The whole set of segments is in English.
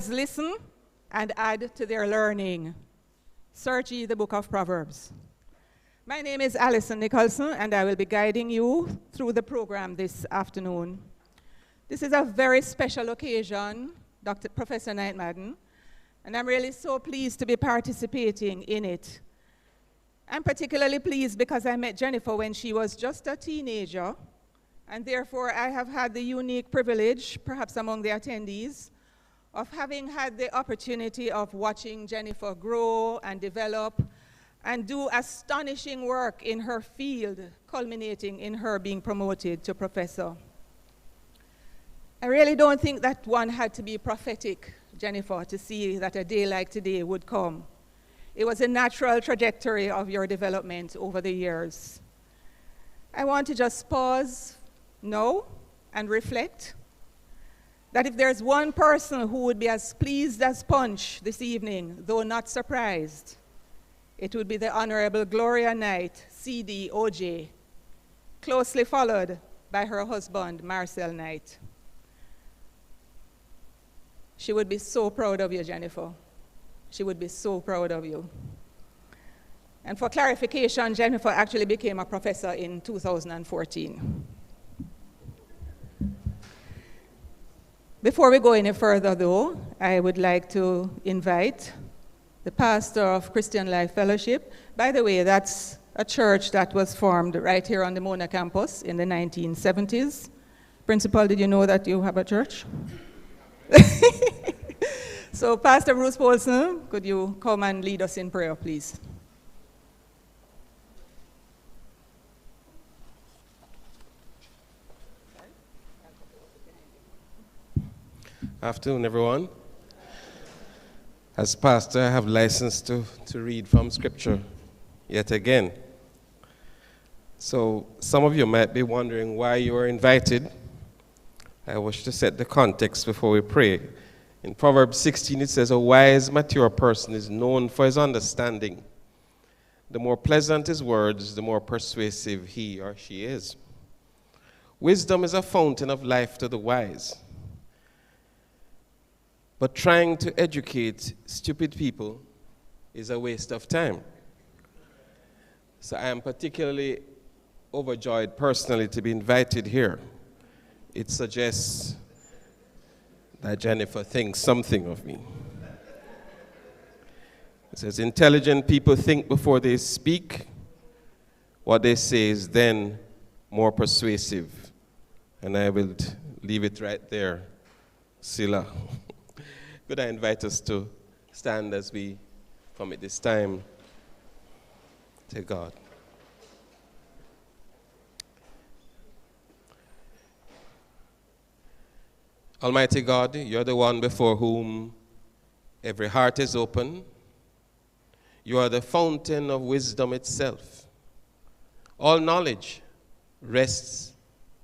Listen and add to their learning. Search ye the book of Proverbs. My name is Alison Nicholson, and I will be guiding you through the program this afternoon. This is a very special occasion, Professor Knight-Madden, and I'm really so pleased to be participating in it. I'm particularly pleased because I met Jennifer when she was just a teenager, and therefore I have had the unique privilege, perhaps among the attendees, of having had the opportunity of watching Jennifer grow and develop and do astonishing work in her field, culminating in her being promoted to professor. I really don't think that one had to be prophetic, Jennifer, to see that a day like today would come. It was a natural trajectory of your development over the years. I want to just pause now and reflect that if there's one person who would be as pleased as punch this evening, though not surprised, it would be the Honorable Gloria Knight, CD, OJ, closely followed by her husband, Marcel Knight. She would be so proud of you, Jennifer. She would be so proud of you. And for clarification, Jennifer actually became a professor in 2014. Before we go any further, though, I would like to invite the pastor of Christian Life Fellowship. By the way, that's a church that was formed right here on the Mona campus in the 1970s. Principal, did you know that you have a church? So, Pastor Bruce Paulson, could you come and lead us in prayer, please? Afternoon, everyone. As pastor, I have license to read from scripture yet again. So some of you might be wondering why you were invited. I wish to set the context before we pray. In Proverbs 16, it says, "A wise, mature person is known for his understanding. The more pleasant his words, the more persuasive he or she is. Wisdom is a fountain of life to the wise. But trying to educate stupid people is a waste of time." So I am particularly overjoyed personally to be invited here. It suggests that Jennifer thinks something of me. It says, "Intelligent people think before they speak. What they say is then more persuasive." And I will leave it right there. Sila. Could I invite us to stand as we commit this time to God? Almighty God, you're the one before whom every heart is open. You are the fountain of wisdom itself. All knowledge rests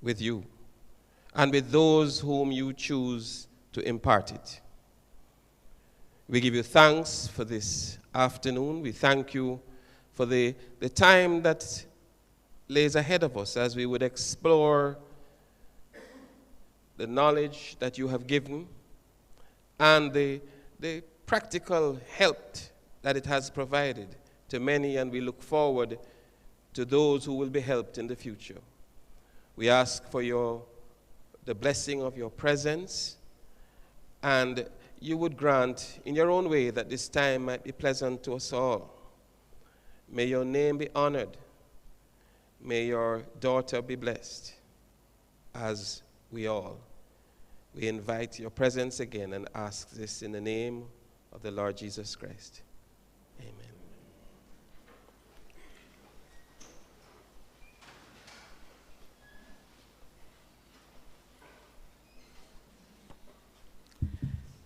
with you and with those whom you choose to impart it. We give you thanks for this afternoon. We thank you for the time that lays ahead of us as we would explore the knowledge that you have given and the practical help that it has provided to many, and we look forward to those who will be helped in the future. We ask for the blessing of your presence, and you would grant in your own way that this time might be pleasant to us all. May your name be honored. May your daughter be blessed, as we all. We invite your presence again and ask this in the name of the Lord Jesus Christ. Amen.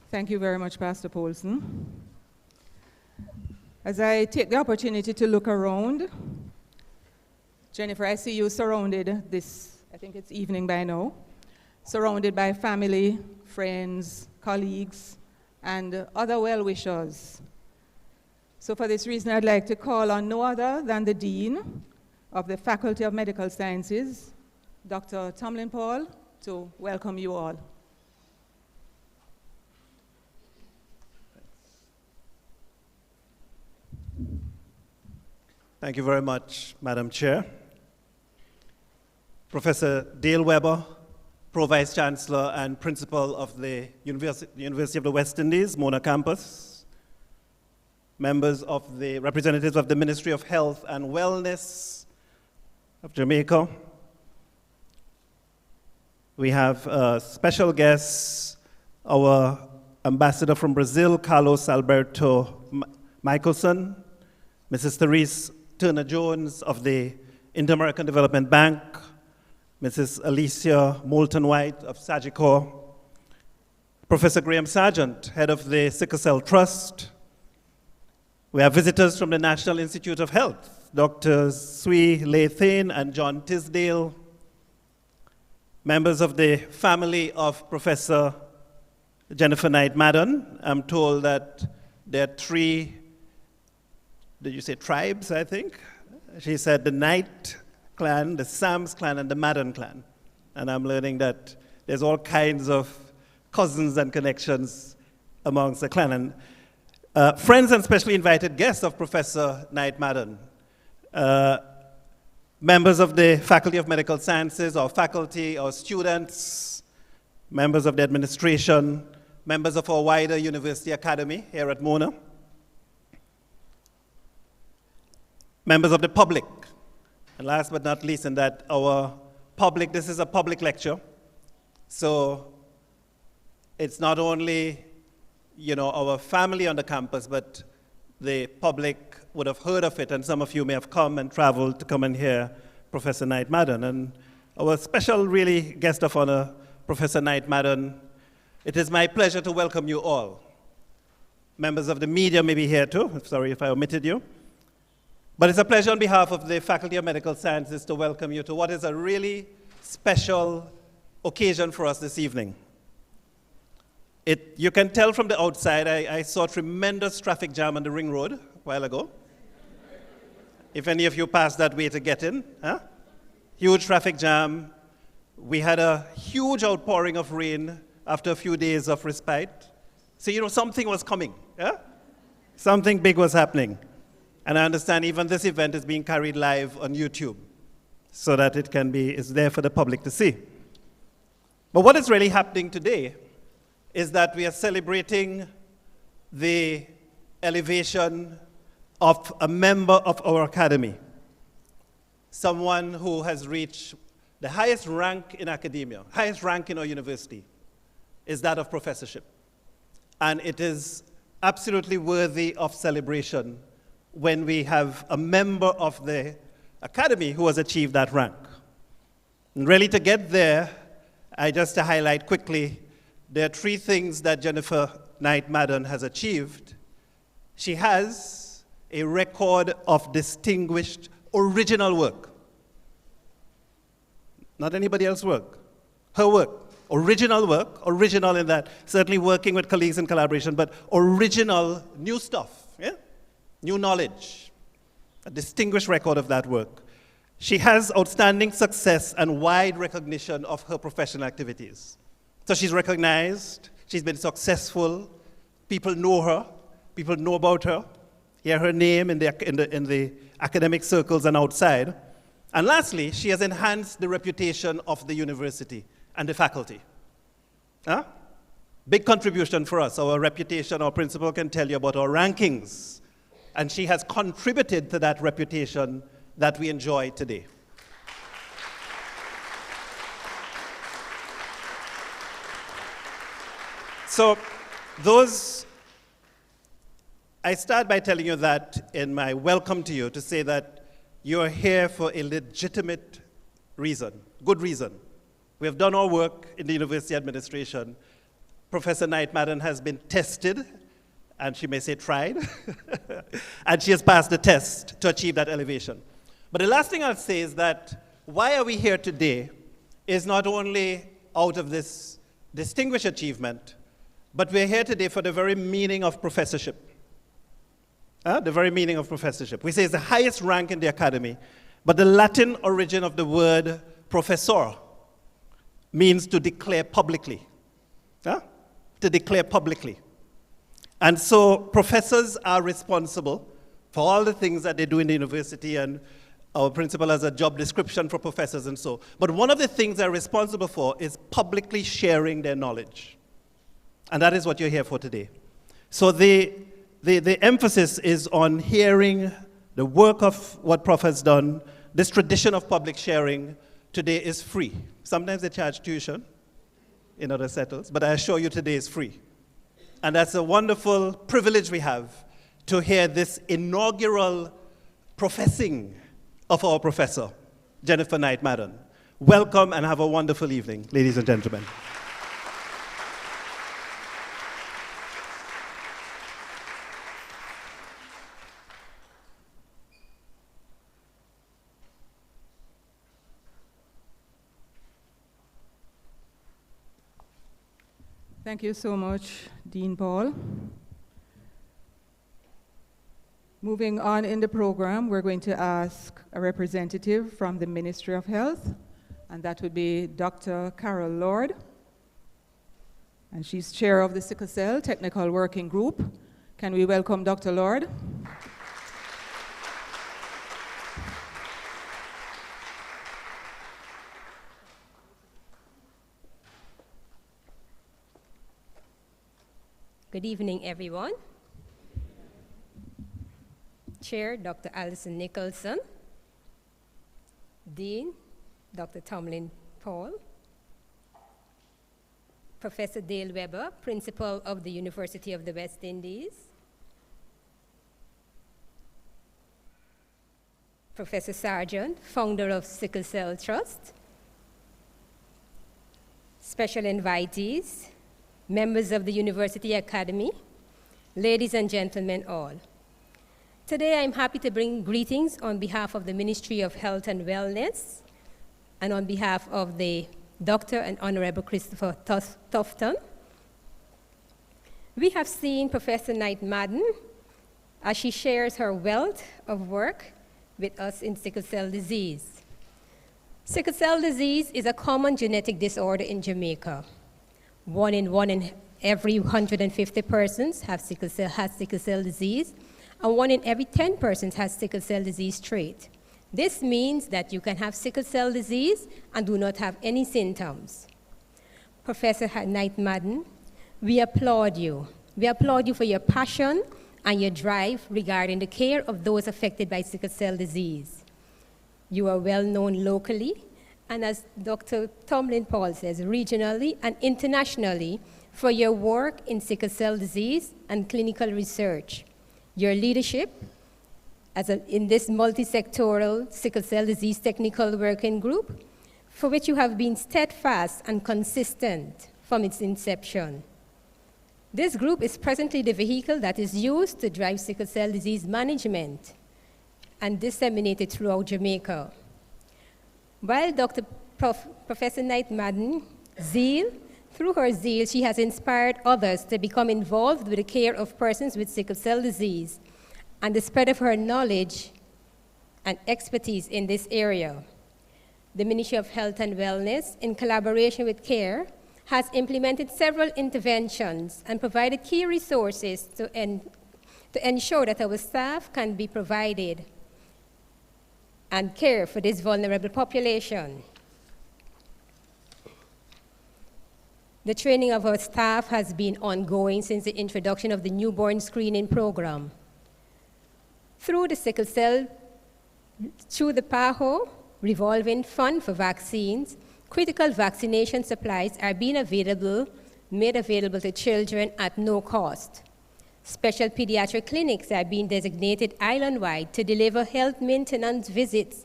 Thank you very much, Pastor Paulson. As I take the opportunity to look around, Jennifer, I see you surrounded this, I think it's evening by now, surrounded by family, friends, colleagues, and other well-wishers. So for this reason, I'd like to call on no other than the Dean of the Faculty of Medical Sciences, Dr. Tomlin Paul, to welcome you all. Thank you very much, Madam Chair. Professor Dale Weber, Pro-Vice Chancellor and Principal of the University of the West Indies, Mona campus, members of the representatives of the Ministry of Health and Wellness of Jamaica. We have special guests, our ambassador from Brazil, Carlos Alberto Michelson, Mrs. Therese Turner-Jones of the Inter-American Development Bank, Mrs. Alicia Moulton-White of Sagicor, Professor Graham Sargent, head of the Sickle Cell Trust. We have visitors from the National Institute of Health, Drs. Sui Lathain and John Tisdale, members of the family of Professor Jennifer Knight-Madden. I'm told that there are 3, did you say tribes, I think? She said the Knight clan, the Sams clan, and the Madden clan. And I'm learning that there's all kinds of cousins and connections amongst the clan. And friends and specially invited guests of Professor Knight-Madden, members of the Faculty of Medical Sciences, or faculty, or students, members of the administration, members of our wider university academy here at Mona, members of the public, and last but not least, in that our public, this is a public lecture, so it's not only, our family on the campus, but the public would have heard of it, and some of you may have come and traveled to come and hear Professor Knight-Madden. And our special, really, guest of honor, Professor Knight-Madden, it is my pleasure to welcome you all. Members of the media may be here too. Sorry if I omitted you. But it's a pleasure on behalf of the Faculty of Medical Sciences to welcome you to what is a really special occasion for us this evening. You can tell from the outside, I saw tremendous traffic jam on the Ring Road a while ago. If any of you passed that way to get in, huh? Huge traffic jam. We had a huge outpouring of rain after a few days of respite. So, something was coming, yeah? Something big was happening. And I understand even this event is being carried live on YouTube so that it's there for the public to see. But what is really happening today is that we are celebrating the elevation of a member of our academy, someone who has reached the highest rank in academia, highest rank in our university, is that of professorship. And it is absolutely worthy of celebration when we have a member of the academy who has achieved that rank. And really to get there, just to highlight quickly, there are 3 things that Jennifer Knight-Madden has achieved. She has a record of distinguished original work. Not anybody else's work, her work. Original work, original in that, certainly working with colleagues in collaboration, but original new stuff, yeah? New knowledge, a distinguished record of that work. She has outstanding success and wide recognition of her professional activities. So she's recognized, she's been successful, people know her, people know about her, hear her name in the academic circles and outside. And lastly, she has enhanced the reputation of the university and the faculty. Huh? Big contribution for us. Our reputation, our principal can tell you about our rankings. And she has contributed to that reputation that we enjoy today. So I start by telling you that in my welcome to you, to say that you're here for a legitimate reason, good reason. We have done our work in the university administration. Professor Knight-Madden has been tested, and she may say tried, and she has passed the test to achieve that elevation. But the last thing I'll say is that why are we here today is not only out of this distinguished achievement, but we're here today for the very meaning of professorship. The very meaning of professorship. We say it's the highest rank in the academy, but the Latin origin of the word professor means to declare publicly. To declare publicly. And so professors are responsible for all the things that they do in the university, and our principal has a job description for professors and so. But one of the things they're responsible for is publicly sharing their knowledge. And that is what you're here for today. So the emphasis is on hearing the work of what Prof has done. This tradition of public sharing today is free. Sometimes they charge tuition in other settles, but I assure you today is free. And that's a wonderful privilege we have to hear this inaugural professing of our professor, Jennifer Knight-Madden. Welcome and have a wonderful evening, ladies and gentlemen. Thank you so much, Dean Paul. Moving on in the program, we're going to ask a representative from the Ministry of Health, and that would be Dr. Carol Lord. And she's chair of the Sickle Cell Technical Working Group. Can we welcome Dr. Lord? Good evening, everyone. Chair, Dr. Alison Nicholson. Dean, Dr. Tomlin Paul. Professor Dale Weber, Principal of the University of the West Indies. Professor Sargent, founder of Sickle Cell Trust. Special invitees, members of the University Academy, ladies and gentlemen all. Today I'm happy to bring greetings on behalf of the Ministry of Health and Wellness and on behalf of the Dr. and Honorable Christopher Tufton. We have seen Professor Knight-Madden as she shares her wealth of work with us in sickle cell disease. Sickle cell disease is a common genetic disorder in Jamaica. One in every 150 persons has sickle cell disease, and 1 in every 10 persons has sickle cell disease trait. This means that you can have sickle cell disease and do not have any symptoms. Professor Knight-Madden, we applaud you. We applaud you for your passion and your drive regarding the care of those affected by sickle cell disease. You are well known locally, and as Dr. Tomlin Paul says, regionally and internationally for your work in sickle cell disease and clinical research. Your leadership in this multi-sectoral sickle cell disease technical working group, for which you have been steadfast and consistent from its inception. This group is presently the vehicle that is used to drive sickle cell disease management and disseminated throughout Jamaica. While Professor Knight-Madden through her zeal, she has inspired others to become involved with the care of persons with sickle cell disease and the spread of her knowledge and expertise in this area. The Ministry of Health and Wellness, in collaboration with CAIHR, has implemented several interventions and provided key resources to ensure that our staff can be provided and care for this vulnerable population. The training of our staff has been ongoing since the introduction of the newborn screening program. Through the PAHO revolving fund for vaccines, critical vaccination supplies are being made available to children at no cost. Special pediatric clinics are being designated island-wide to deliver health maintenance visits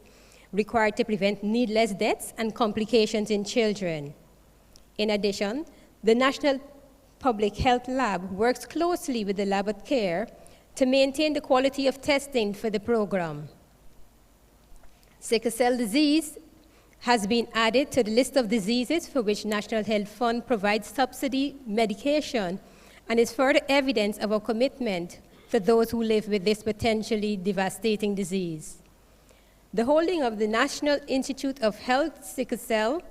required to prevent needless deaths and complications in children. In addition, the National Public Health Lab works closely with the lab at CAIHR to maintain the quality of testing for the program. Sickle cell disease has been added to the list of diseases for which National Health Fund provides subsidy medication and is further evidence of our commitment to those who live with this potentially devastating disease. The holding of the National Institute of Health Sickle Cell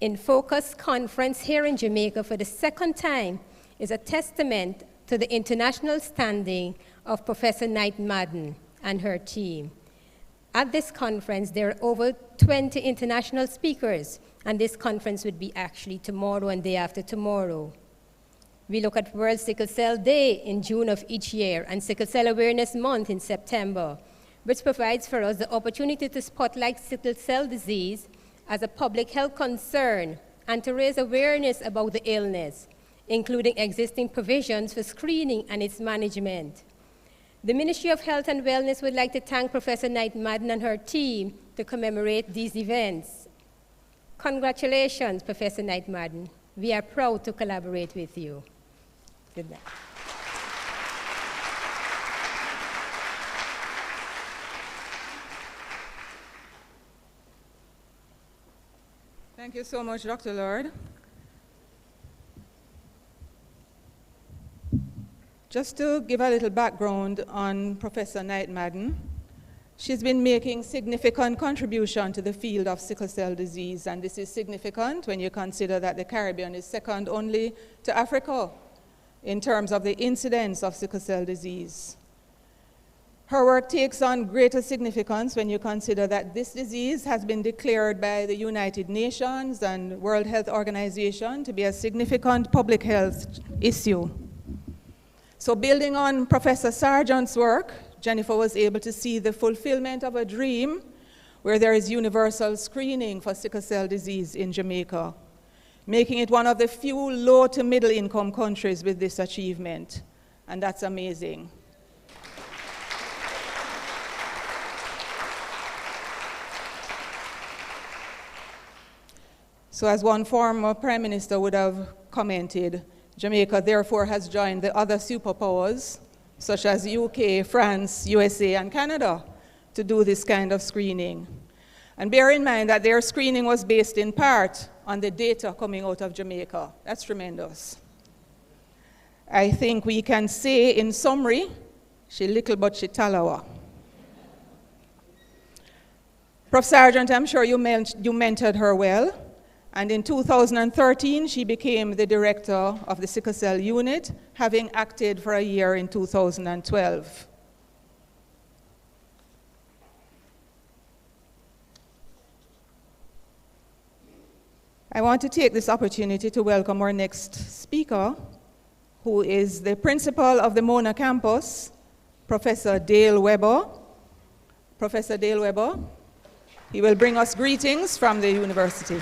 in Focus conference here in Jamaica for the second time is a testament to the international standing of Professor Knight-Madden and her team. At this conference, there are over 20 international speakers, and this conference would be actually tomorrow and day after tomorrow. We look at World Sickle Cell Day in June of each year and Sickle Cell Awareness Month in September, which provides for us the opportunity to spotlight sickle cell disease as a public health concern and to raise awareness about the illness, including existing provisions for screening and its management. The Ministry of Health and Wellness would like to thank Professor Knight-Madden and her team to commemorate these events. Congratulations, Professor Knight-Madden. We are proud to collaborate with you. Good night. Thank you so much, Dr. Lord. Just to give a little background on Professor Knight-Madden, she's been making significant contribution to the field of sickle cell disease, and this is significant when you consider that the Caribbean is second only to Africa in terms of the incidence of sickle cell disease. Her work takes on greater significance when you consider that this disease has been declared by the United Nations and World Health Organization to be a significant public health issue. So building on Professor Sargent's work, Jennifer was able to see the fulfillment of a dream where there is universal screening for sickle cell disease in Jamaica, making it one of the few low to middle income countries with this achievement. And that's amazing. So as one former prime minister would have commented, Jamaica therefore has joined the other superpowers, such as UK, France, USA, and Canada, to do this kind of screening. And bear in mind that their screening was based in part on the data coming out of Jamaica. That's tremendous. I think we can say in summary, she little but she talawa. Prof. Sargent, I'm sure you mentored her well. And in 2013, she became the director of the Sickle Cell Unit, having acted for a year in 2012. I want to take this opportunity to welcome our next speaker, who is the principal of the Mona campus, Professor Dale Weber. Professor Dale Weber, he will bring us greetings from the university.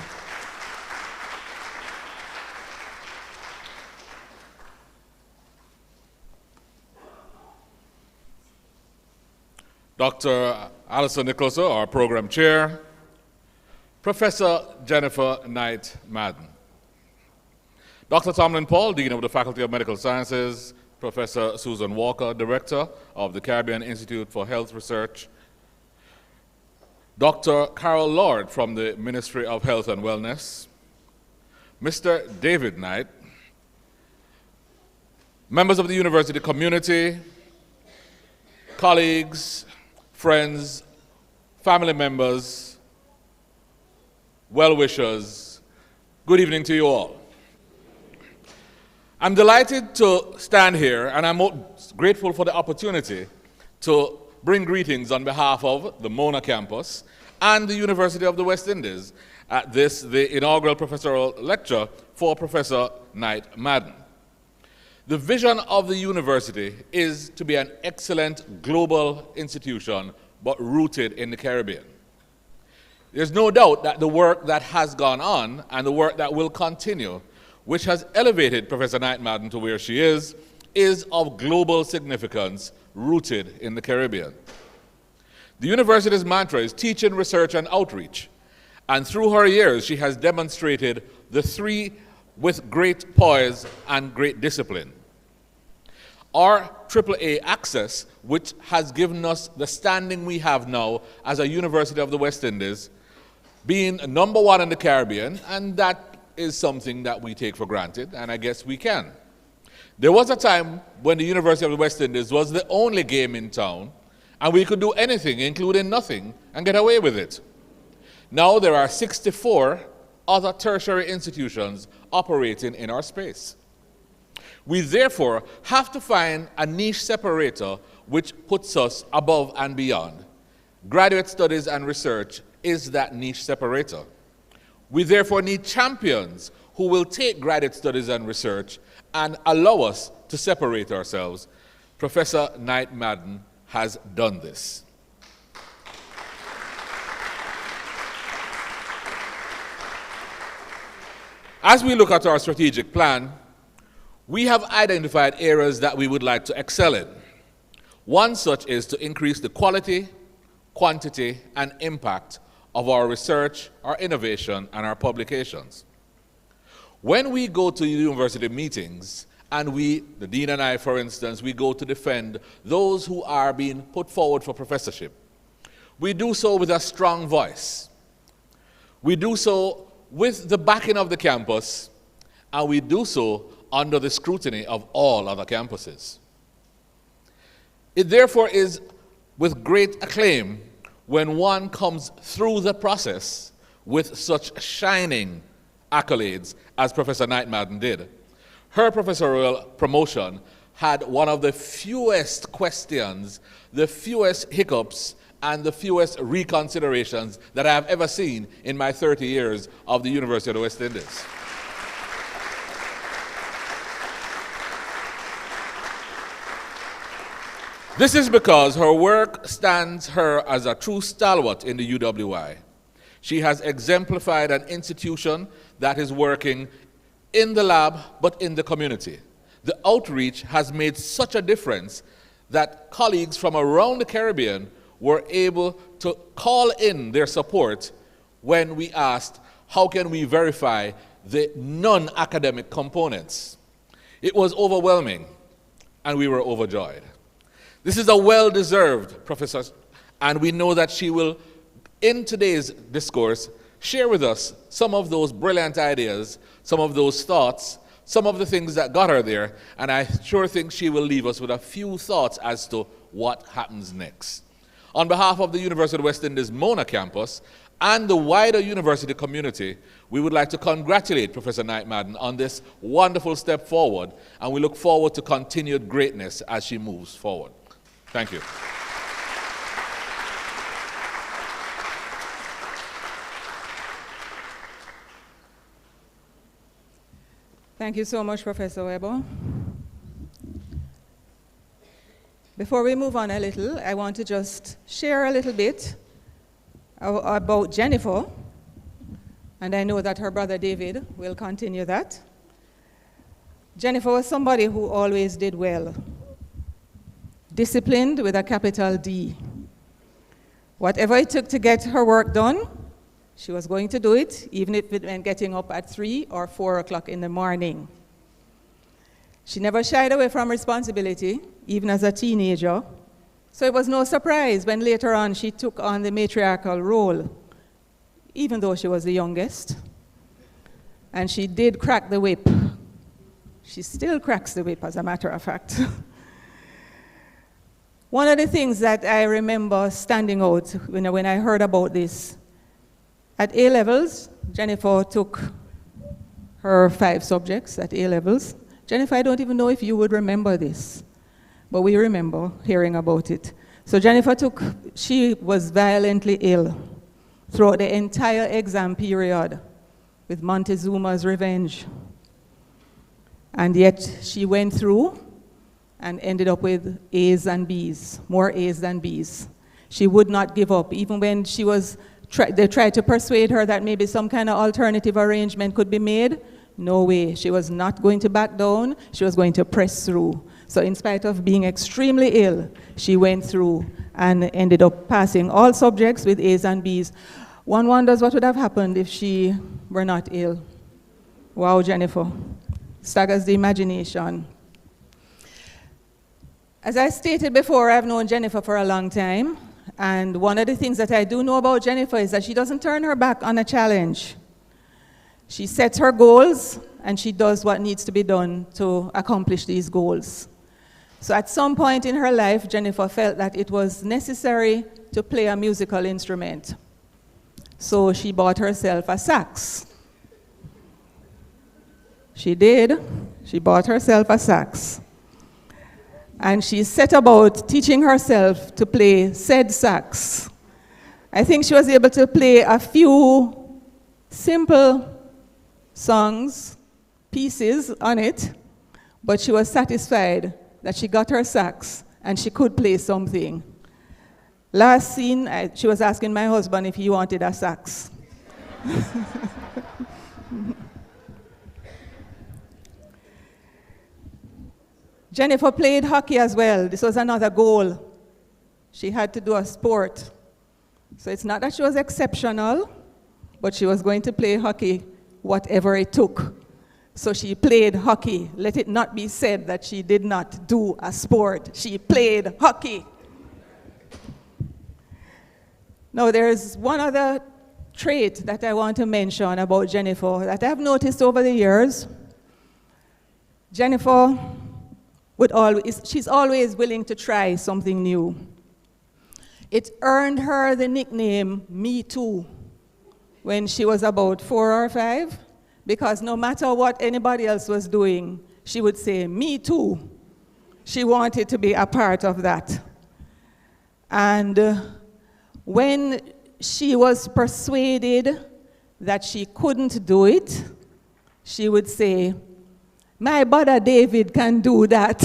Dr. Alison Nicholson, our program chair, Professor Jennifer Knight-Madden, Dr. Tomlin Paul, Dean of the Faculty of Medical Sciences, Professor Susan Walker, Director of the Caribbean Institute for Health Research, Dr. Carol Lord from the Ministry of Health and Wellness, Mr. David Knight, members of the university community, colleagues, friends, family members, well-wishers, good evening to you all. I'm delighted to stand here, and I'm most grateful for the opportunity to bring greetings on behalf of the Mona campus and the University of the West Indies at this, the inaugural professorial lecture for Professor Knight-Madden. The vision of the university is to be an excellent global institution, but rooted in the Caribbean. There's no doubt that the work that has gone on and the work that will continue, which has elevated Professor Knight-Madden to where she is of global significance, rooted in the Caribbean. The university's mantra is teaching, research, and outreach. And through her years, she has demonstrated the three with great poise and great discipline. Our AAA access, which has given us the standing we have now as a University of the West Indies, being number one in the Caribbean, and that is something that we take for granted, and I guess we can. There was a time when the University of the West Indies was the only game in town, and we could do anything, including nothing, and get away with it. Now there are 64 other tertiary institutions operating in our space. We therefore have to find a niche separator which puts us above and beyond. Graduate studies and research is that niche separator. We therefore need champions who will take graduate studies and research and allow us to separate ourselves. Professor Knight-Madden has done this. As we look at our strategic plan, we have identified areas that we would like to excel in. One such is to increase the quality, quantity, and impact of our research, our innovation, and our publications. When we go to university meetings, and the dean and I, for instance, we go to defend those who are being put forward for professorship, we do so with a strong voice. We do so with the backing of the campus, and we do so under the scrutiny of all other campuses. It therefore is with great acclaim when one comes through the process with such shining accolades as Professor Knight-Madden did. Her professorial promotion had one of the fewest questions, the fewest hiccups, and the fewest reconsiderations that I have ever seen in my 30 years of the University of the West Indies. This is because her work stands her as a true stalwart in the UWI. She has exemplified an institution that is working in the lab but in the community. The outreach has made such a difference that colleagues from around the Caribbean were able to call in their support when we asked, how can we verify the non-academic components? It was overwhelming, and we were overjoyed. This is a well-deserved professor, and we know that she will, in today's discourse, share with us some of those brilliant ideas, some of those thoughts, some of the things that got her there, and I sure think she will leave us with a few thoughts as to what happens next. On behalf of the University of the West Indies Mona campus and the wider university community, we would like to congratulate Professor Knight-Madden on this wonderful step forward, and we look forward to continued greatness as she moves forward. Thank you. Thank you so much, Professor Weber. Before we move on a little, I want to just share a little bit about Jennifer, and I know that her brother David will continue that. Jennifer was somebody who always did well. Disciplined with a capital D. Whatever it took to get her work done, she was going to do it, even if it meant getting up at 3 or 4 o'clock in the morning. She never shied away from responsibility, even as a teenager. So it was no surprise when later on she took on the matriarchal role, even though she was the youngest. And she did crack the whip. She still cracks the whip, as a matter of fact. One of the things that I remember standing out when I heard about this, at A-levels, Jennifer took her 5 subjects at A-levels. Jennifer, I don't even know if you would remember this, but we remember hearing about it. So Jennifer she was violently ill throughout the entire exam period with Montezuma's revenge. And yet she went through and ended up with A's and B's, more A's than B's. She would not give up, even when they tried to persuade her that maybe some kind of alternative arrangement could be made. No way. She was not going to back down. She was going to press through. So in spite of being extremely ill, she went through and ended up passing all subjects with A's and B's. One wonders what would have happened if she were not ill. Wow, Jennifer. Staggers the imagination. As I stated before, I've known Jennifer for a long time. And one of the things that I do know about Jennifer is that she doesn't turn her back on a challenge. She sets her goals, and she does what needs to be done to accomplish these goals. So at some point in her life, Jennifer felt that it was necessary to play a musical instrument. So she bought herself a sax. She did. She bought herself a sax. And she set about teaching herself to play said sax. I think she was able to play a few simple songs, pieces on it, but she was satisfied that she got her sax and she could play something. Last scene, she was asking my husband if he wanted a sax. Jennifer played hockey as well. This was another goal. She had to do a sport. So it's not that she was exceptional, but she was going to play hockey whatever it took. So she played hockey. Let it not be said that she did not do a sport. She played hockey. Now there's one other trait that I want to mention about Jennifer that I've noticed over the years. Jennifer she's always willing to try something new. It earned her the nickname Me Too when she was about 4 or 5, because no matter what anybody else was doing, she would say, me too. She wanted to be a part of that. And when she was persuaded that she couldn't do it, she would say, my brother David can do that.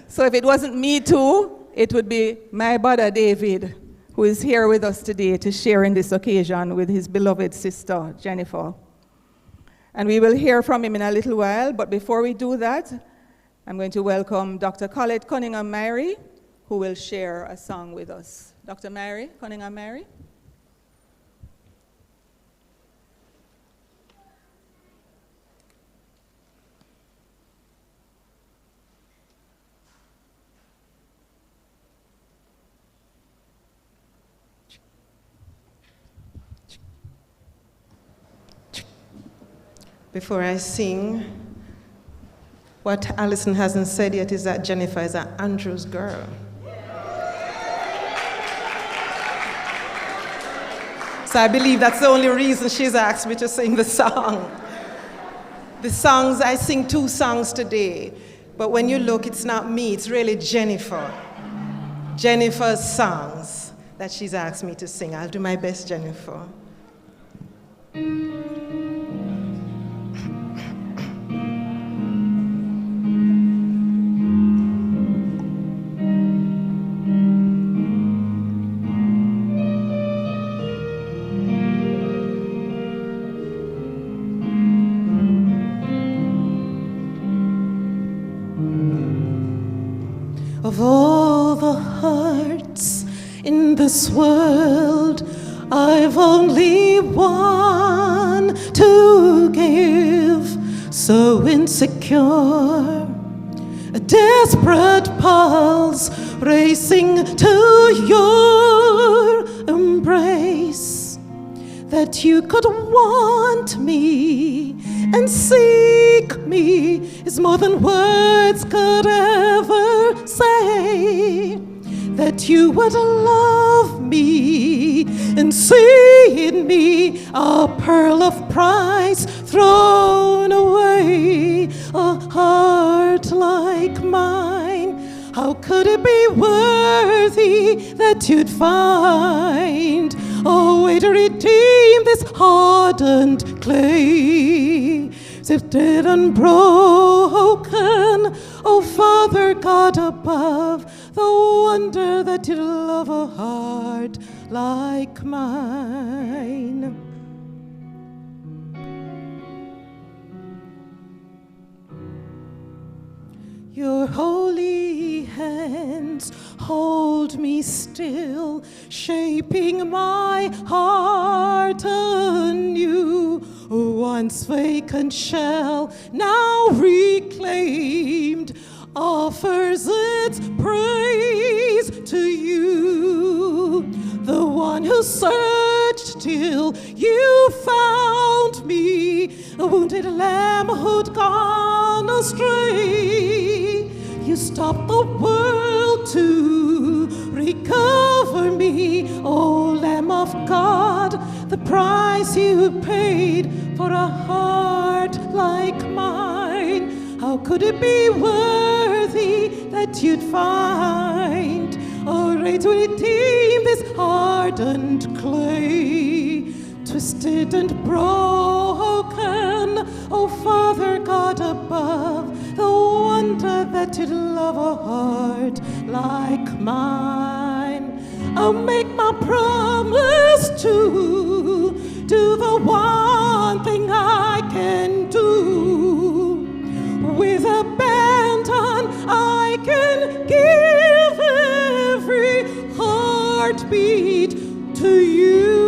So if it wasn't me too, it would be my brother David, who is here with us today to share in this occasion with his beloved sister, Jennifer. And we will hear from him in a little while, but before we do that, I'm going to welcome Dr. Colette Cunningham-Myrie, who will share a song with us. Dr. Cunningham-Myrie. Before I sing, what Alison hasn't said yet is that Jennifer is an Andrews girl. So I believe that's the only reason she's asked me to sing the song. The songs, I sing 2 songs today, but when you look, it's not me, it's really Jennifer. Jennifer's songs that she's asked me to sing. I'll do my best, Jennifer. Of all the hearts in this world, I've only one to give. So insecure, a desperate pulse racing to your embrace, that you could want me and seek me is more than words could ever say. That you would love me and see in me a pearl of price thrown away. A heart like mine, how could it be worthy that you'd find a way to redeem this hardened clay? Sifted and broken, oh Father God above, the wonder that you'd love a heart like mine. Your holy hands hold me still, shaping my heart anew. Once vacant shell, now reclaimed, offers its praise to you. The one who searched till you found me, a wounded lamb who'd gone astray. You stopped the world to recover me, O Lamb of God, the price you paid for a heart like mine. How How could it be worthy that you'd find a ray to redeem this hardened clay, twisted and broken? Oh, Father God above, the wonder that you'd love a heart like mine. I'll make my promise to do the one thing I can do. With abandon, I can give every heartbeat to you.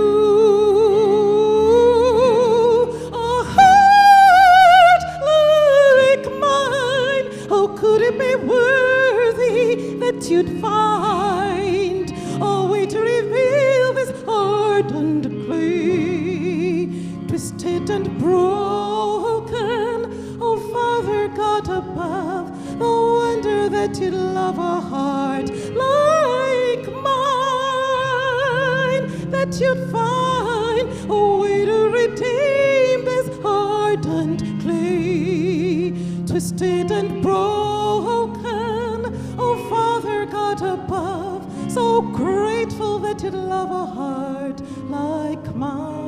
A heart like mine, how could it be worthy that you'd find a way to reveal this hardened clay, twisted and broken? Oh, Father God above, the wonder that you'd love a heart like mine, that you'd find a way to redeem this hardened clay, twisted and broken. Oh, Father God above, so grateful that you'd love a heart like mine.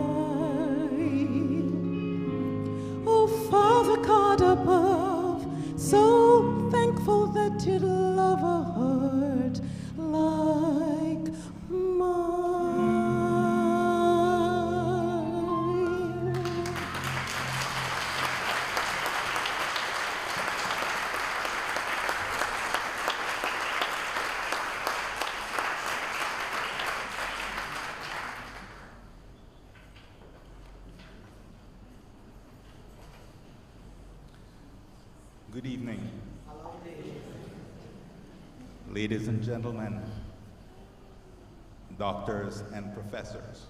Oh, Father God above, so thankful that you'd love a heart like mine. Good evening. Ladies and gentlemen, doctors and professors,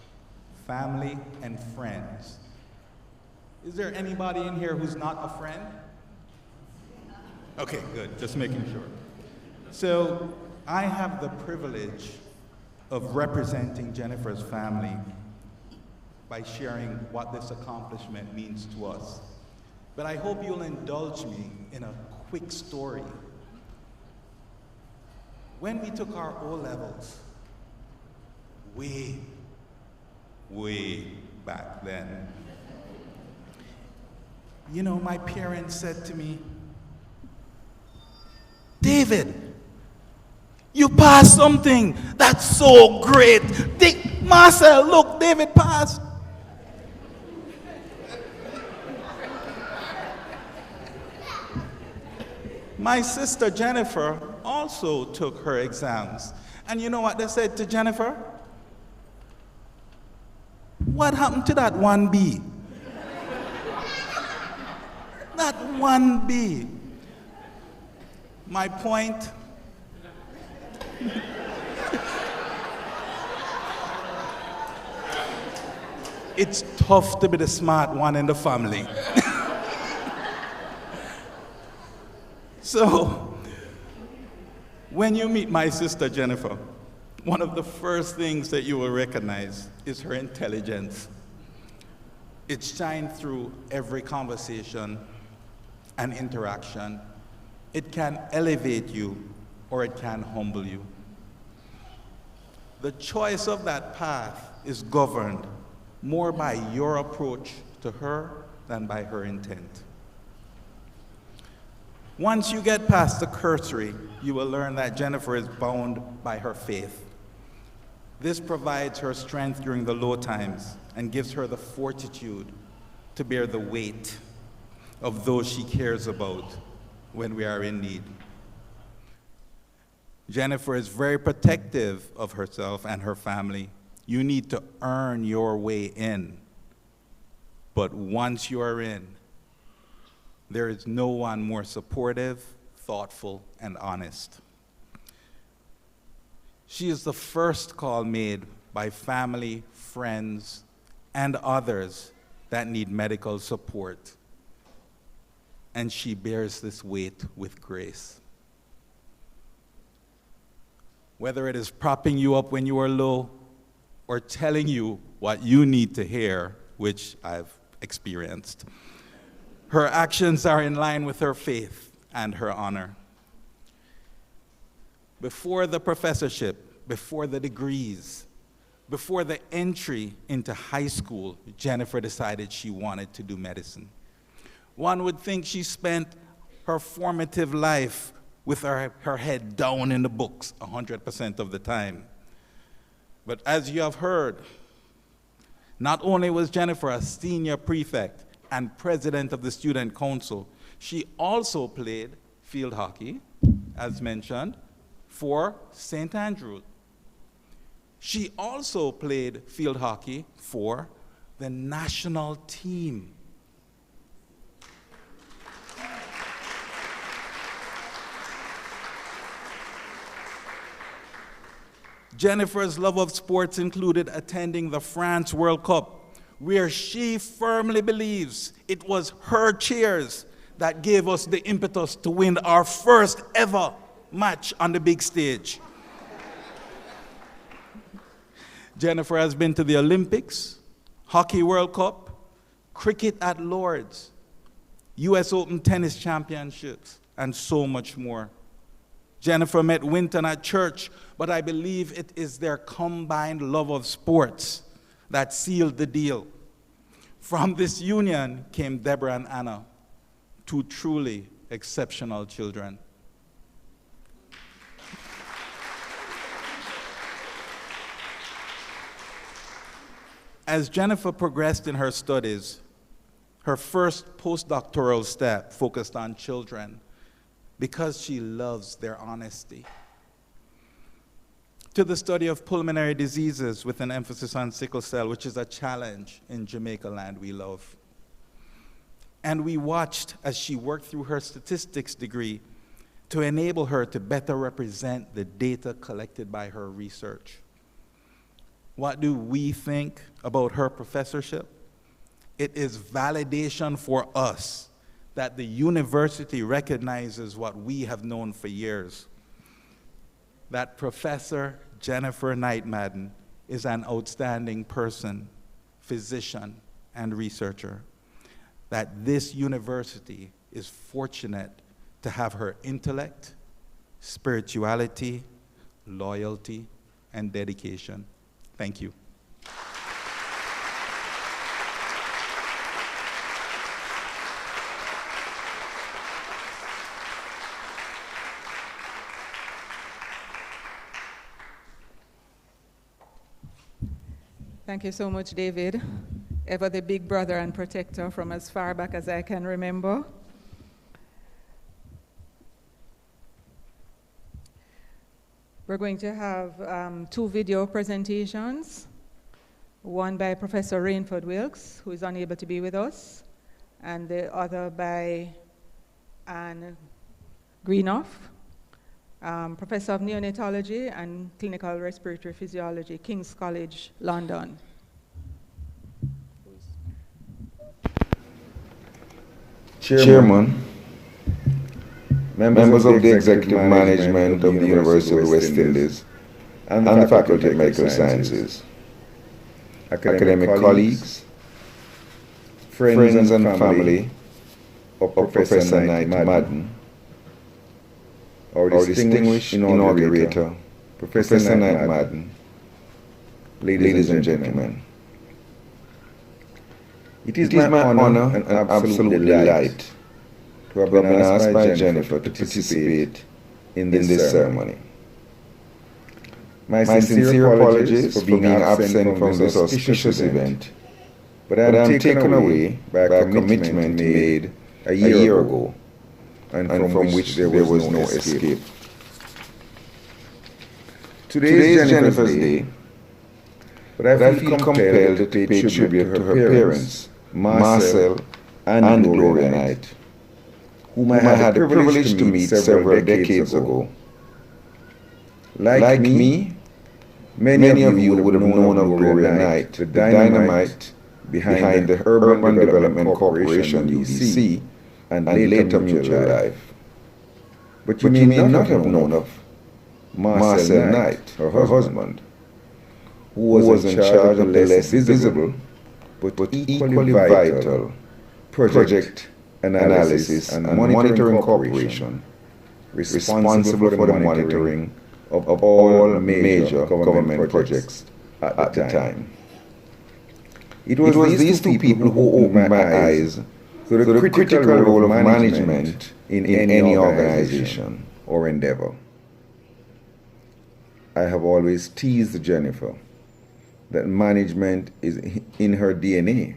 family and friends. Is there anybody in here who's not a friend? Okay, good, just making sure. So I have the privilege of representing Jennifer's family by sharing what this accomplishment means to us. But I hope you'll indulge me in a quick story. When we took our O-levels, way back then, you know, my parents said to me, David, you passed something. That's so great. Marcel, look, David passed. My sister Jennifer also took her exams. And you know what they said to Jennifer? What happened to that 1B? That 1B. My point, it's tough to be the smart one in the family. So, when you meet my sister Jennifer, one of the first things that you will recognize is her intelligence. It shines through every conversation and interaction. It can elevate you or it can humble you. The choice of that path is governed more by your approach to her than by her intent. Once you get past the cursory, you will learn that Jennifer is bound by her faith. This provides her strength during the low times and gives her the fortitude to bear the weight of those she cares about when we are in need. Jennifer is very protective of herself and her family. You need to earn your way in. But once you are in, there is no one more supportive, thoughtful, and honest. She is the first call made by family, friends, and others that need medical support. And she bears this weight with grace. Whether it is propping you up when you are low or telling you what you need to hear, which I've experienced. Her actions are in line with her faith and her honor. Before the professorship, before the degrees, before the entry into high school, Jennifer decided she wanted to do medicine. One would think she spent her formative life with her head down in the books 100% of the time. But as you have heard, not only was Jennifer a senior prefect and president of the student council, she also played field hockey, as mentioned, for St. Andrews. She also played field hockey for the national team. Jennifer's love of sports included attending the France World Cup, where she firmly believes it was her cheers that gave us the impetus to win our first ever match on the big stage. Jennifer has been to the Olympics, Hockey World Cup, cricket at Lord's, US Open tennis championships, and so much more. Jennifer met Winton at church, but I believe it is their combined love of sports that sealed the deal. From this union came Deborah and Anna, two truly exceptional children. As Jennifer progressed in her studies, her first postdoctoral step focused on children because she loves their honesty. To the study of pulmonary diseases with an emphasis on sickle cell, which is a challenge in Jamaica land we love. And we watched as she worked through her statistics degree to enable her to better represent the data collected by her research. What do we think about her professorship? It is validation for us that the university recognizes what we have known for years, that Professor Jennifer Knight-Madden is an outstanding person, physician, and researcher, that this university is fortunate to have her intellect, spirituality, loyalty, and dedication. Thank you. Thank you so much, David. Ever the big brother and protector from as far back as I can remember. We're going to have two video presentations, one by Professor Rainford Wilkes, who is unable to be with us, and the other by Anne Greenough, Professor of Neonatology and Clinical Respiratory Physiology, King's College, London. Chairman, members of the Executive Management of the University of the West Indies, and the Faculty of Medical Sciences, academic colleagues, friends and family of Professor Knight-Madden, our distinguished inaugurator, Professor Knight-Madden, ladies and gentlemen. It is my honor and absolute delight to have been asked by Jennifer to participate in this ceremony. My sincere apologies for being absent from this auspicious event, but I am taken away by a commitment made a year ago and from which there was no escape. Today is Jennifer's Day, but I feel compelled to pay tribute to her parents, Marcel and Gloria Knight, whom I had the privilege to meet several decades ago. Like me, many of you would have known of Gloria Knight, the dynamite behind the Urban Development Corporation, UDC, and later Mutual Life. But you may not have known of Marcel Knight, her husband, who was in charge of the less visible but equally vital project Analysis and Monitoring Corporation, responsible for the monitoring of all major government projects at the time. It was these two people who opened my eyes to the critical role of management in any organization or endeavor. I have always teased Jennifer that management is in her DNA.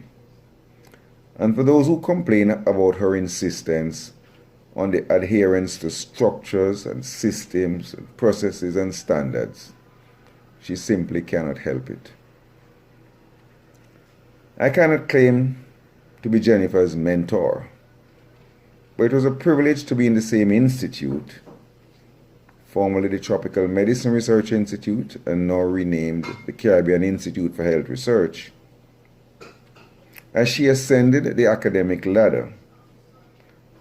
And for those who complain about her insistence on the adherence to structures and systems and processes and standards, she simply cannot help it. I cannot claim to be Jennifer's mentor, but it was a privilege to be in the same institute, formerly the Tropical Medicine Research Institute and now renamed the Caribbean Institute for Health Research, as she ascended the academic ladder,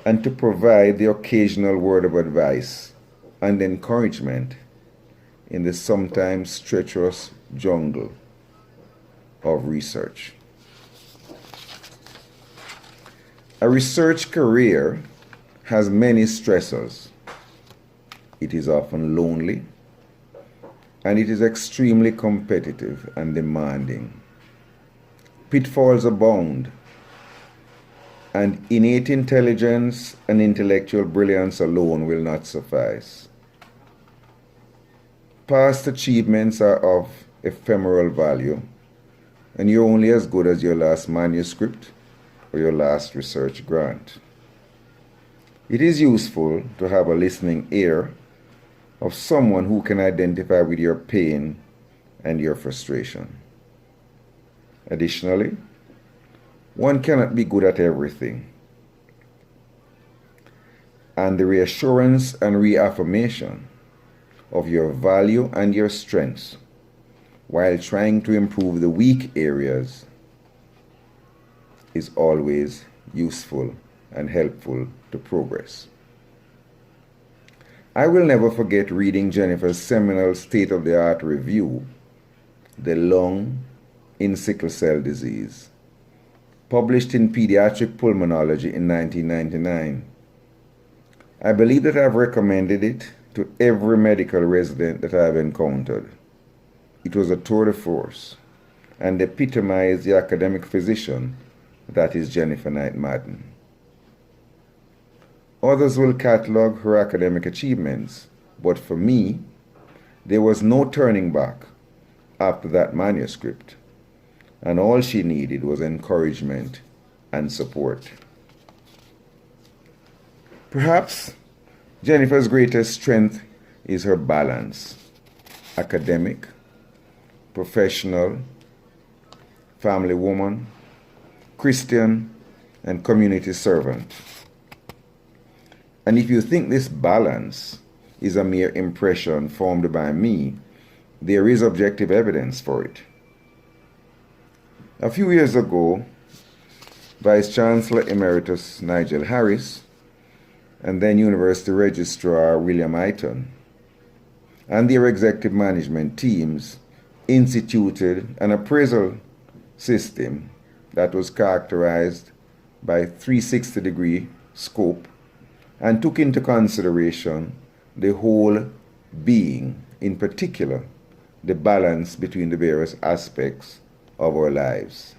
and to provide the occasional word of advice and encouragement in the sometimes treacherous jungle of research. A research career has many stressors. It is often lonely, and it is extremely competitive and demanding. Pitfalls abound, and innate intelligence and intellectual brilliance alone will not suffice. Past achievements are of ephemeral value, and you're only as good as your last manuscript or your last research grant. It is useful to have a listening ear of someone who can identify with your pain and your frustration. Additionally, one cannot be good at everything. And the reassurance and reaffirmation of your value and your strengths while trying to improve the weak areas is always useful and helpful to progress. I will never forget reading Jennifer's seminal state-of-the-art review, The Lung in Sickle Cell Disease, published in Pediatric Pulmonology in 1999. I believe that I've recommended it to every medical resident that I've encountered. It was a tour de force and epitomized the academic physician that is Jennifer Knight-Madden. Others will catalog her academic achievements, but for me, there was no turning back after that manuscript, and all she needed was encouragement and support. Perhaps Jennifer's greatest strength is her balance: academic, professional, family woman, Christian, and community servant. And if you think this balance is a mere impression formed by me, there is objective evidence for it. A few years ago, Vice Chancellor Emeritus Nigel Harris and then University Registrar William Iton and their executive management teams instituted an appraisal system that was characterized by 360-degree scope and took into consideration the whole being, in particular, the balance between the various aspects of our lives.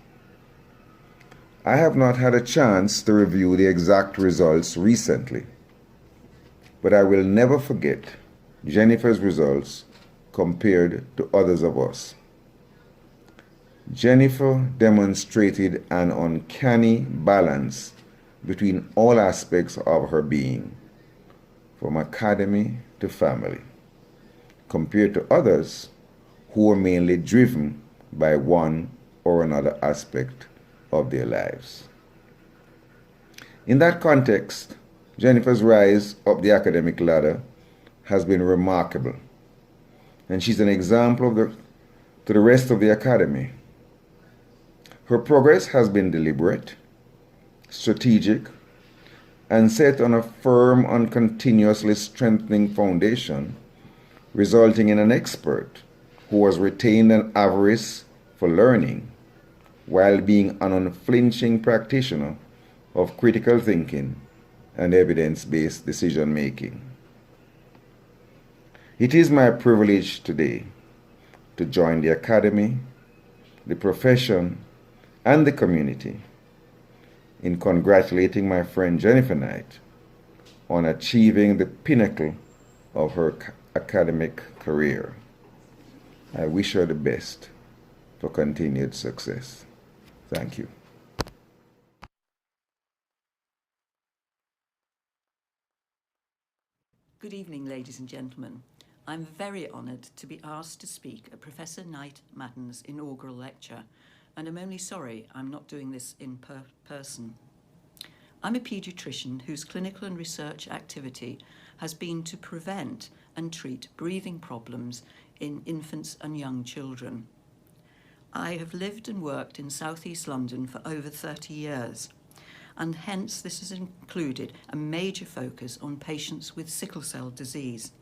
I have not had a chance to review the exact results recently, but I will never forget Jennifer's results compared to others of us. Jennifer demonstrated an uncanny balance between all aspects of her being, from academy to family, compared to others who were mainly driven by one or another aspect of their lives. In that context, Jennifer's rise up the academic ladder has been remarkable, and she's an example to the rest of the academy. Her progress has been deliberate, strategic, and set on a firm and continuously strengthening foundation, resulting in an expert who has retained an avarice for learning while being an unflinching practitioner of critical thinking and evidence-based decision making. It is my privilege today to join the Academy, the profession, and the community in congratulating my friend Jennifer Knight on achieving the pinnacle of her academic career. I wish her the best for continued success. Thank you. Good evening, ladies and gentlemen. I'm very honoured to be asked to speak at Professor Knight-Madden's inaugural lecture, and I'm only sorry I'm not doing this in person. I'm a paediatrician whose clinical and research activity has been to prevent and treat breathing problems in infants and young children. I have lived and worked in South East London for over 30 years, and hence this has included a major focus on patients with sickle cell disease,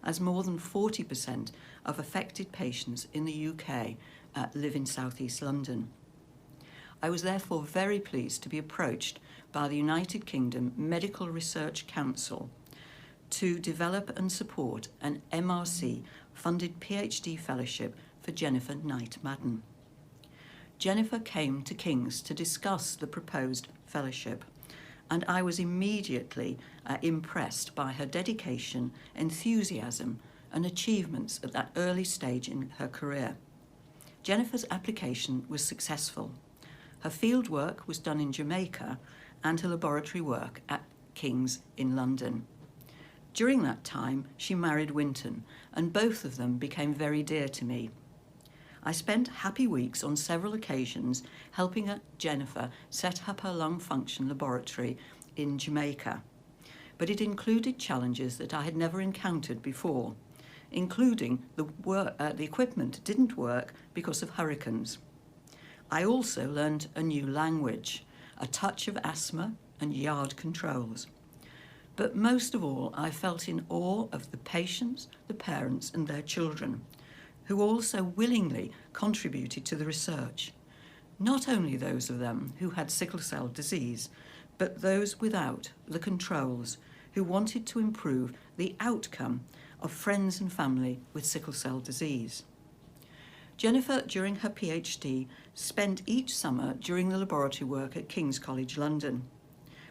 as more than 40% of affected patients in the UK live in South East London. I was therefore very pleased to be approached by the United Kingdom Medical Research Council to develop and support an MRC-funded PhD fellowship for Jennifer Knight-Madden. Jennifer came to King's to discuss the proposed fellowship, and I was immediately impressed by her dedication, enthusiasm, and achievements at that early stage in her career. Jennifer's application was successful. Her field work was done in Jamaica and her laboratory work at King's in London. During that time, she married Winton, and both of them became very dear to me. I spent happy weeks on several occasions helping Jennifer set up her lung function laboratory in Jamaica, but it included challenges that I had never encountered before, including the equipment didn't work because of hurricanes. I also learned a new language, a touch of asthma and yard controls. But most of all, I felt in awe of the patients, the parents and their children, who also willingly contributed to the research. Not only those of them who had sickle cell disease, but those without the controls, who wanted to improve the outcome of friends and family with sickle cell disease. Jennifer, during her PhD, spent each summer during the laboratory work at King's College London.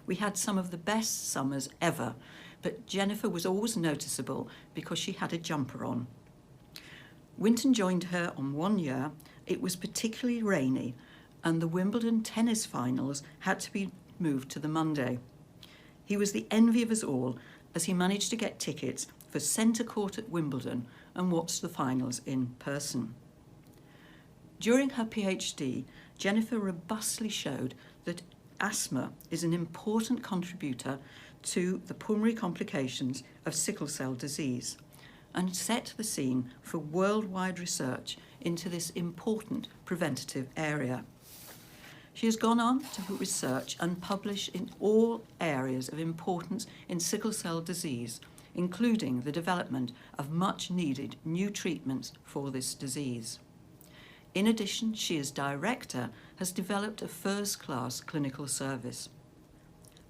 We had some of the best summers ever, but Jennifer was always noticeable because she had a jumper on. Winton joined her on one year. It was particularly rainy, and the Wimbledon tennis finals had to be moved to the Monday. He was the envy of us all, as he managed to get tickets for centre court at Wimbledon and watch the finals in person. During her PhD, Jennifer robustly showed that asthma is an important contributor to the pulmonary complications of sickle cell disease, and set the scene for worldwide research into this important preventative area. She has gone on to research and publish in all areas of importance in sickle cell disease, including the development of much-needed new treatments for this disease. In addition, she as director has developed a first-class clinical service.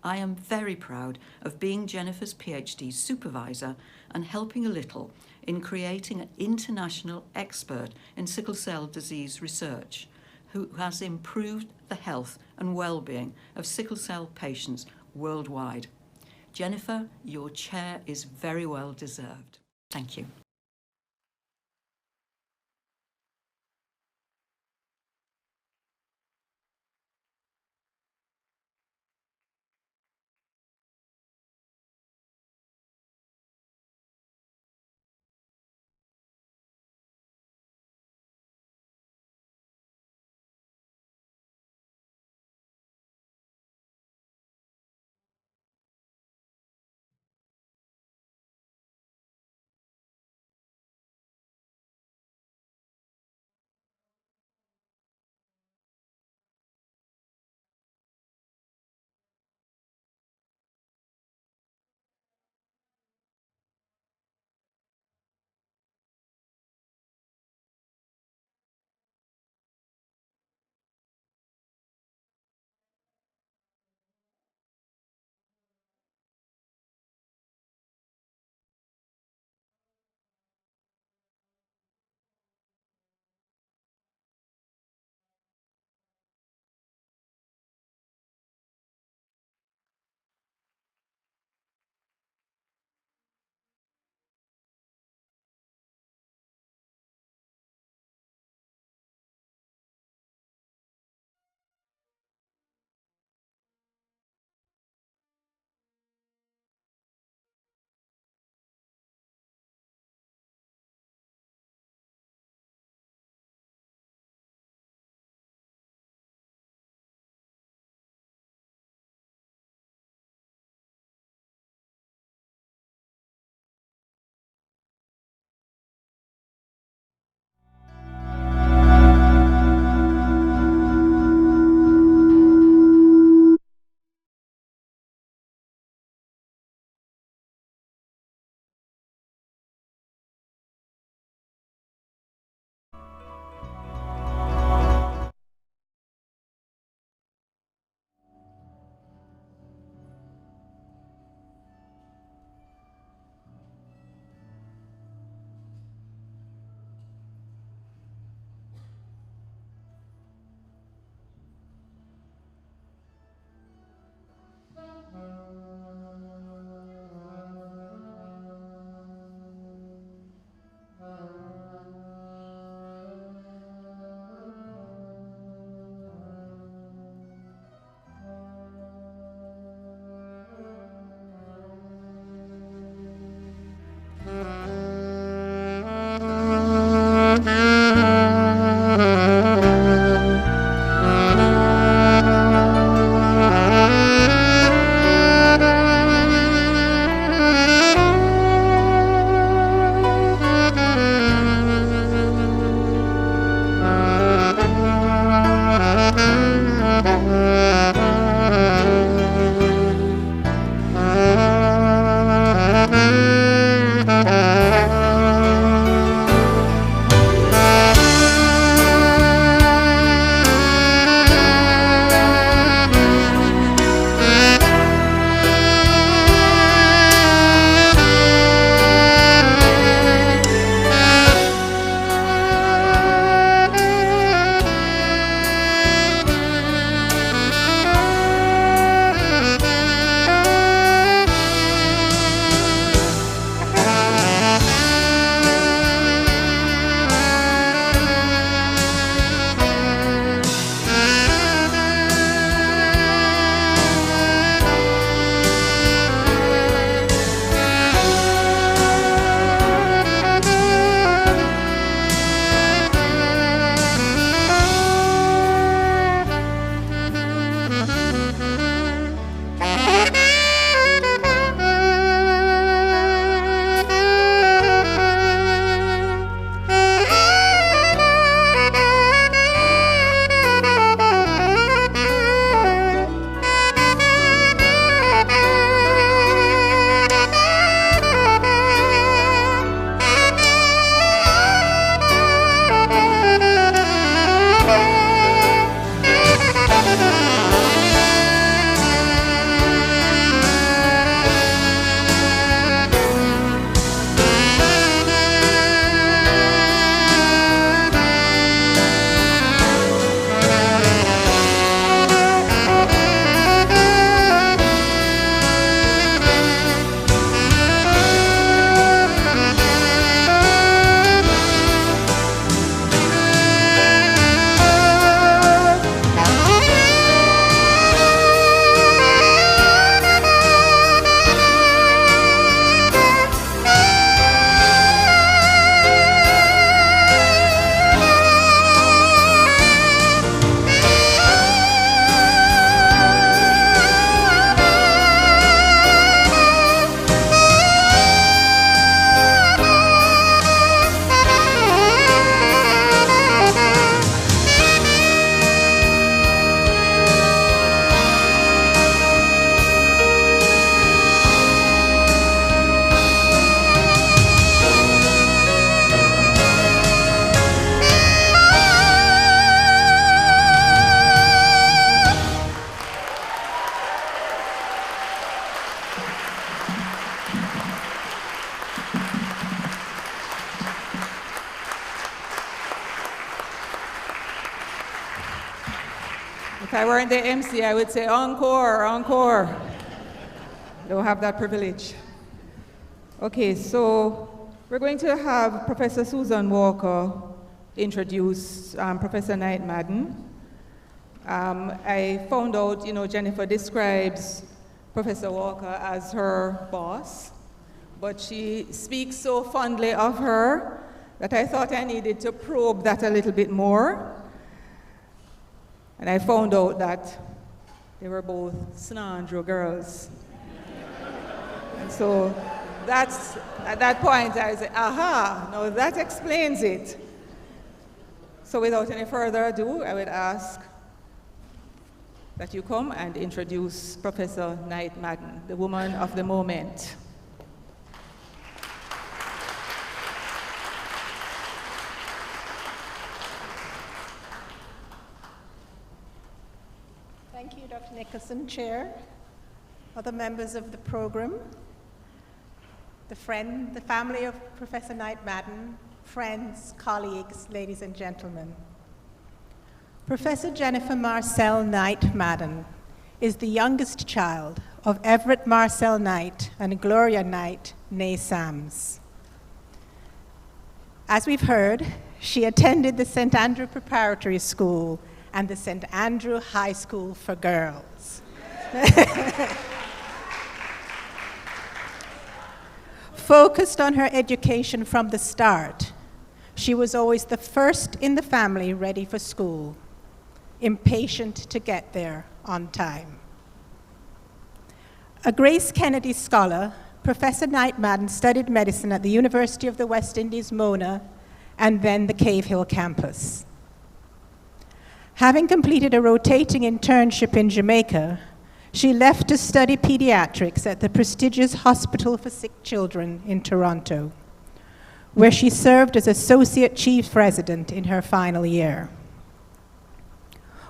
I am very proud of being Jennifer's PhD supervisor and helping a little in creating an international expert in sickle cell disease research who has improved the health and well-being of sickle cell patients worldwide. Jennifer, your chair is very well deserved. Thank you. If I weren't the MC, I would say encore, encore. Don't have that privilege. Okay, so we're going to have Professor Susan Walker introduce Professor Knight-Madden. I found out, Jennifer describes Professor Walker as her boss, but she speaks so fondly of her that I thought I needed to probe that a little bit more. And I found out that they were both Snandro girls. And so that's, at that point I said, aha, now that explains it. So without any further ado, I would ask that you come and introduce Professor Knight-Madden, the woman of the moment. Thank you, Dr. Nicholson, Chair, other members of the program, the family of Professor Knight-Madden, friends, colleagues, ladies and gentlemen. Professor Jennifer Marcel Knight-Madden is the youngest child of Everett Marcel Knight and Gloria Knight, née Sams. As we've heard, she attended the St. Andrew Preparatory School and the St. Andrew High School for Girls. Focused on her education from the start, she was always the first in the family ready for school, impatient to get there on time. A Grace Kennedy Scholar, Professor Knight-Madden studied medicine at the University of the West Indies, Mona, and then the Cave Hill campus. Having completed a rotating internship in Jamaica, she left to study pediatrics at the prestigious Hospital for Sick Children in Toronto, where she served as Associate Chief Resident in her final year.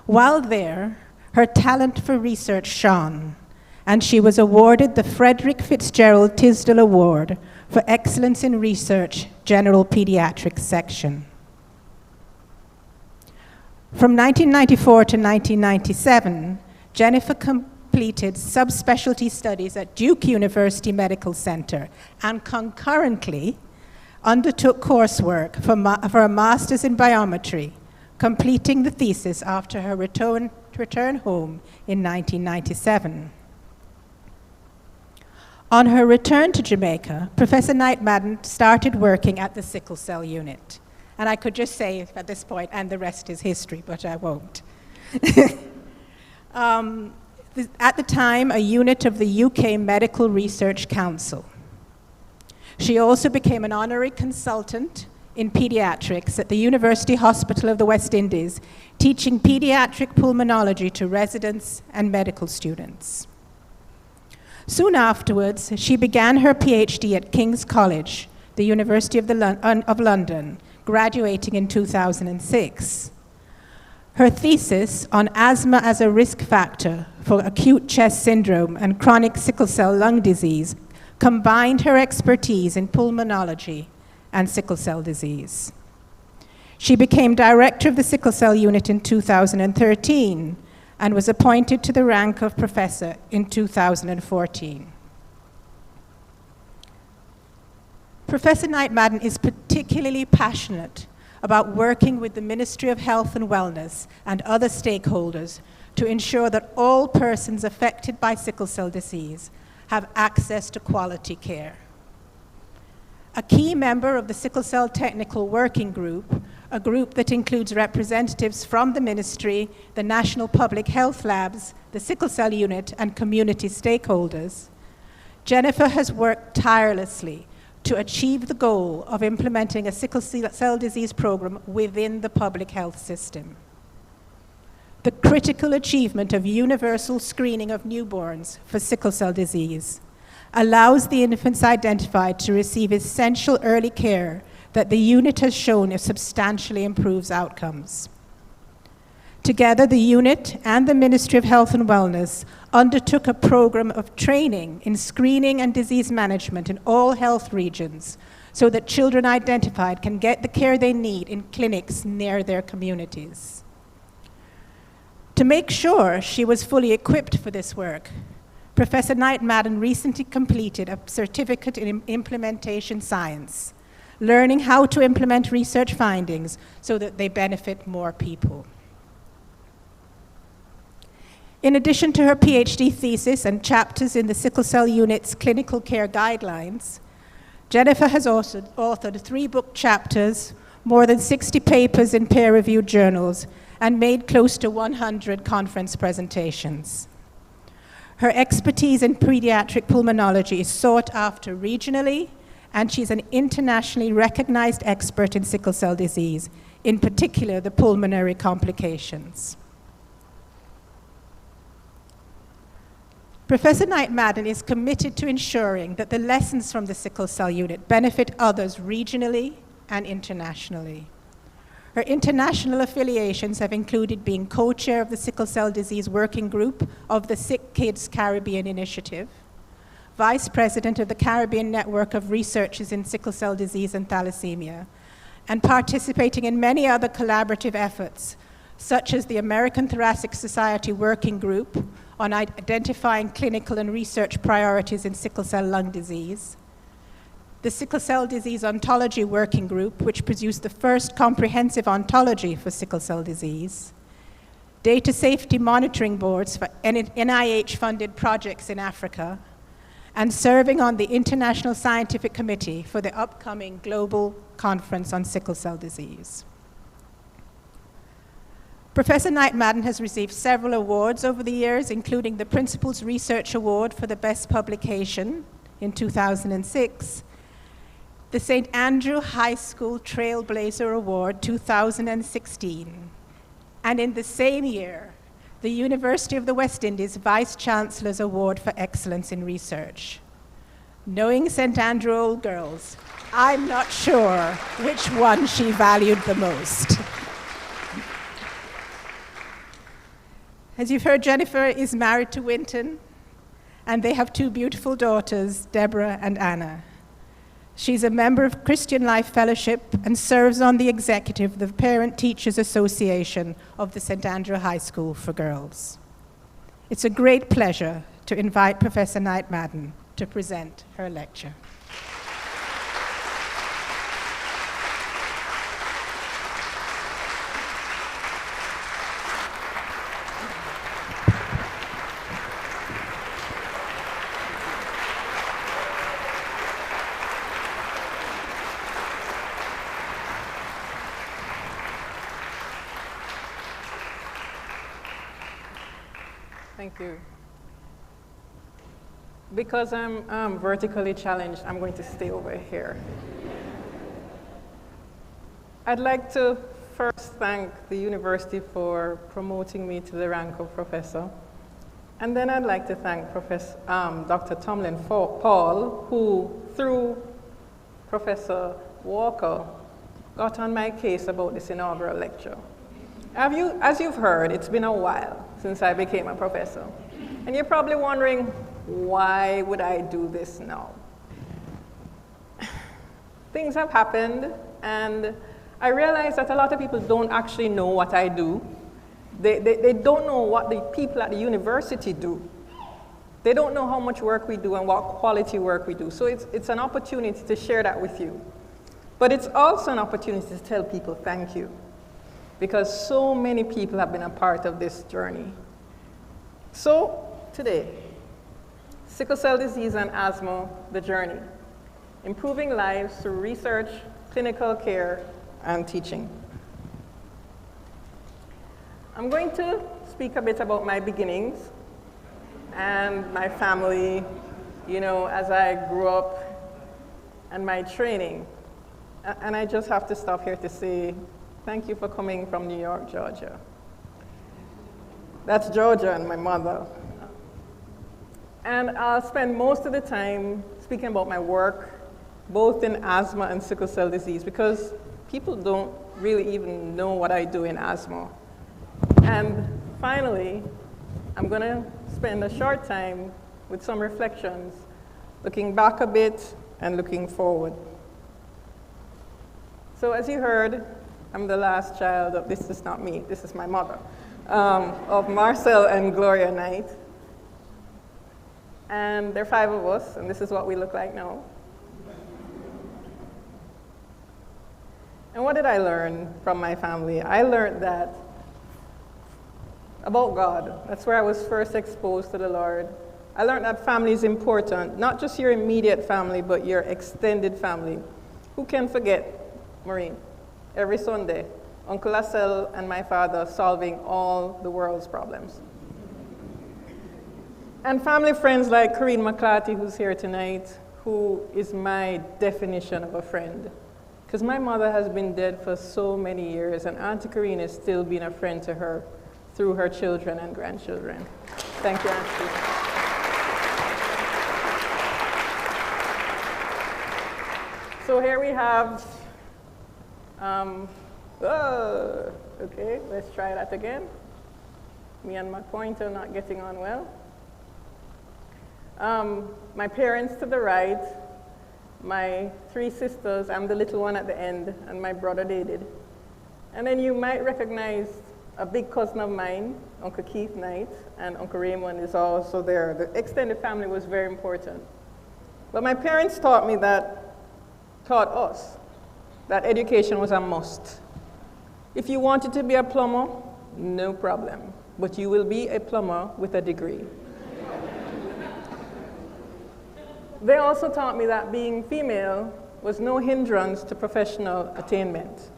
While there, her talent for research shone, and she was awarded the Frederick Fitzgerald Tisdall Award for Excellence in Research, General Pediatrics Section. From 1994 to 1997, Jennifer completed subspecialty studies at Duke University Medical Center and concurrently undertook coursework for a master's in biometry, completing the thesis after her return home in 1997. On her return to Jamaica, Professor Knight-Madden started working at the Sickle Cell Unit. And I could just say at this point, and the rest is history, but I won't. At the time, a unit of the UK Medical Research Council. She also became an honorary consultant in pediatrics at the University Hospital of the West Indies, teaching pediatric pulmonology to residents and medical students. Soon afterwards, she began her PhD at King's College, the University of London, graduating in 2006. Her thesis on asthma as a risk factor for acute chest syndrome and chronic sickle cell lung disease combined her expertise in pulmonology and sickle cell disease. She became director of the Sickle Cell Unit in 2013 and was appointed to the rank of professor in 2014. Professor Knight-Madden is particularly passionate about working with the Ministry of Health and Wellness and other stakeholders to ensure that all persons affected by sickle cell disease have access to quality care. A key member of the Sickle Cell Technical Working Group, a group that includes representatives from the ministry, the National Public Health Labs, the Sickle Cell Unit, and community stakeholders, Jennifer has worked tirelessly to achieve the goal of implementing a sickle cell disease program within the public health system. The critical achievement of universal screening of newborns for sickle cell disease allows the infants identified to receive essential early care that the unit has shown substantially improves outcomes. Together, the unit and the Ministry of Health and Wellness undertook a program of training in screening and disease management in all health regions so that children identified can get the care they need in clinics near their communities. To make sure she was fully equipped for this work, Professor Knight-Madden recently completed a certificate in implementation science, learning how to implement research findings so that they benefit more people. In addition to her PhD thesis and chapters in the Sickle Cell Unit's clinical care guidelines, Jennifer has also authored 3 book chapters, more than 60 papers in peer-reviewed journals, and made close to 100 conference presentations. Her expertise in pediatric pulmonology is sought after regionally, and she's an internationally recognized expert in sickle cell disease, in particular the pulmonary complications. Professor Knight-Madden is committed to ensuring that the lessons from the Sickle Cell Unit benefit others regionally and internationally. Her international affiliations have included being co-chair of the Sickle Cell Disease Working Group of the SickKids Caribbean Initiative, vice president of the Caribbean Network of Researchers in Sickle Cell Disease and Thalassemia, and participating in many other collaborative efforts, such as the American Thoracic Society Working Group on identifying clinical and research priorities in sickle cell lung disease, the Sickle Cell Disease Ontology Working Group, which produced the first comprehensive ontology for sickle cell disease, data safety monitoring boards for NIH-funded projects in Africa, and serving on the International Scientific Committee for the upcoming Global Conference on Sickle Cell Disease. Professor Knight-Madden has received several awards over the years, including the Principal's Research Award for the Best Publication in 2006, the St. Andrew High School Trailblazer Award 2016, and in the same year, the University of the West Indies Vice Chancellor's Award for Excellence in Research. Knowing St. Andrew Old Girls, I'm not sure which one she valued the most. As you've heard, Jennifer is married to Winton, and they have 2 beautiful daughters, Deborah and Anna. She's a member of Christian Life Fellowship and serves on the executive of the Parent Teachers Association of the St. Andrew High School for Girls. It's a great pleasure to invite Professor Knight-Madden to present her lecture. Thank you. Because I'm vertically challenged, I'm going to stay over here. I'd like to first thank the university for promoting me to the rank of professor. And then I'd like to thank Dr. Tomlin Paul, who, through Professor Walker, got on my case about this inaugural lecture. As you've heard, it's been a while since I became a professor. And you're probably wondering, why would I do this now? Things have happened, and I realize that a lot of people don't actually know what I do. They don't know what the people at the university do. They don't know how much work we do and what quality work we do. So it's an opportunity to share that with you. But it's also an opportunity to tell people thank you, because so many people have been a part of this journey. So today, sickle cell disease and asthma, the journey. Improving lives through research, clinical care, and teaching. I'm going to speak a bit about my beginnings and my family, as I grew up, and my training. And I just have to stop here to say, thank you for coming from New York, Georgia. That's Georgia and my mother. And I'll spend most of the time speaking about my work, both in asthma and sickle cell disease, because people don't really even know what I do in asthma. And finally, I'm going to spend a short time with some reflections, looking back a bit and looking forward. So as you heard, I'm the last child of, this is not me, this is my mother. of Marcel and Gloria Knight. And there are 5 of us, and this is what we look like now. And what did I learn from my family? I learned that about God. That's where I was first exposed to the Lord. I learned that family is important, not just your immediate family, but your extended family. Who can forget, Maureen, every Sunday, Uncle Lassell and my father solving all the world's problems. And family friends like Corinne McClarty, who's here tonight, who is my definition of a friend. Because my mother has been dead for so many years, and Auntie Corinne is still being a friend to her through her children and grandchildren. Thank you, Auntie. So here we have, okay, let's try that again. Me and my pointer not getting on well. My parents to the right, my 3 sisters, I'm the little one at the end, and my brother David. And then you might recognize a big cousin of mine, Uncle Keith Knight, and Uncle Raymond is also there. The extended family was very important. But my parents taught us that education was a must. If you wanted to be a plumber, no problem, but you will be a plumber with a degree. They also taught me that being female was no hindrance to professional attainment.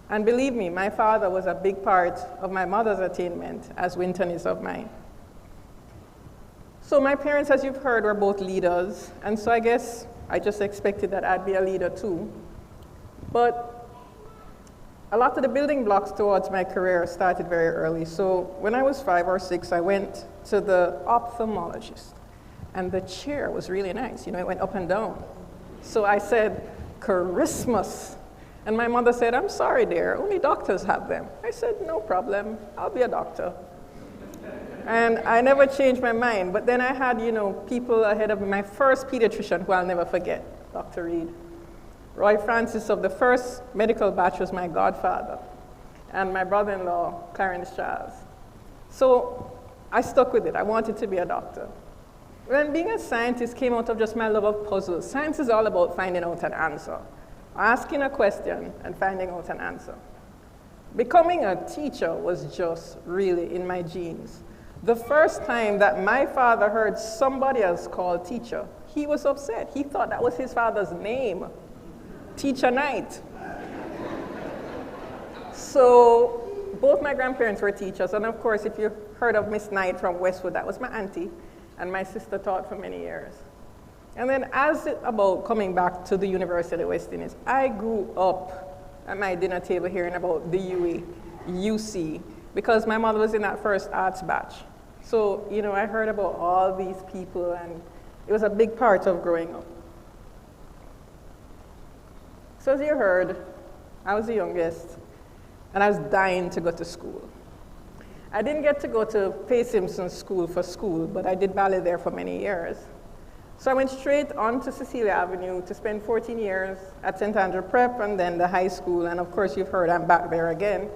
And believe me, my father was a big part of my mother's attainment, as Winton is of mine. So my parents, as you've heard, were both leaders, and so I guess I just expected that I'd be a leader too. But a lot of the building blocks towards my career started very early. So when I was 5 or 6, I went to the ophthalmologist. And the chair was really nice. You know, it went up and down. So I said, Christmas. And my mother said, I'm sorry, dear, only doctors have them. I said, no problem, I'll be a doctor. And I never changed my mind. But then I had, you know, people ahead of me. My first pediatrician, who I'll never forget, Dr. Reed. Roy Francis of the first medical batch was my godfather. And my brother-in-law, Clarence Charles. So I stuck with it. I wanted to be a doctor. When being a scientist came out of just my love of puzzles. Science is all about finding out an answer, asking a question and finding out an answer. Becoming a teacher was just really in my genes. The first time that my father heard somebody else called teacher, he was upset. He thought that was his father's name, Teacher Knight. So both my grandparents were teachers, and of course, if you heard of Miss Knight from Westwood, that was my auntie. And my sister taught for many years. And then as about coming back to the University of the West Indies, I grew up at my dinner table hearing about the UE, UC, because my mother was in that first arts batch. So, you know, I heard about all these people, and it was a big part of growing up. So as you heard, I was the youngest, and I was dying to go to school. I didn't get to go to Faye Simpson's school for school, but I did ballet there for many years. So I went straight on to Cecilia Avenue to spend 14 years at St. Andrew Prep and then the high school, and of course you've heard I'm back there again.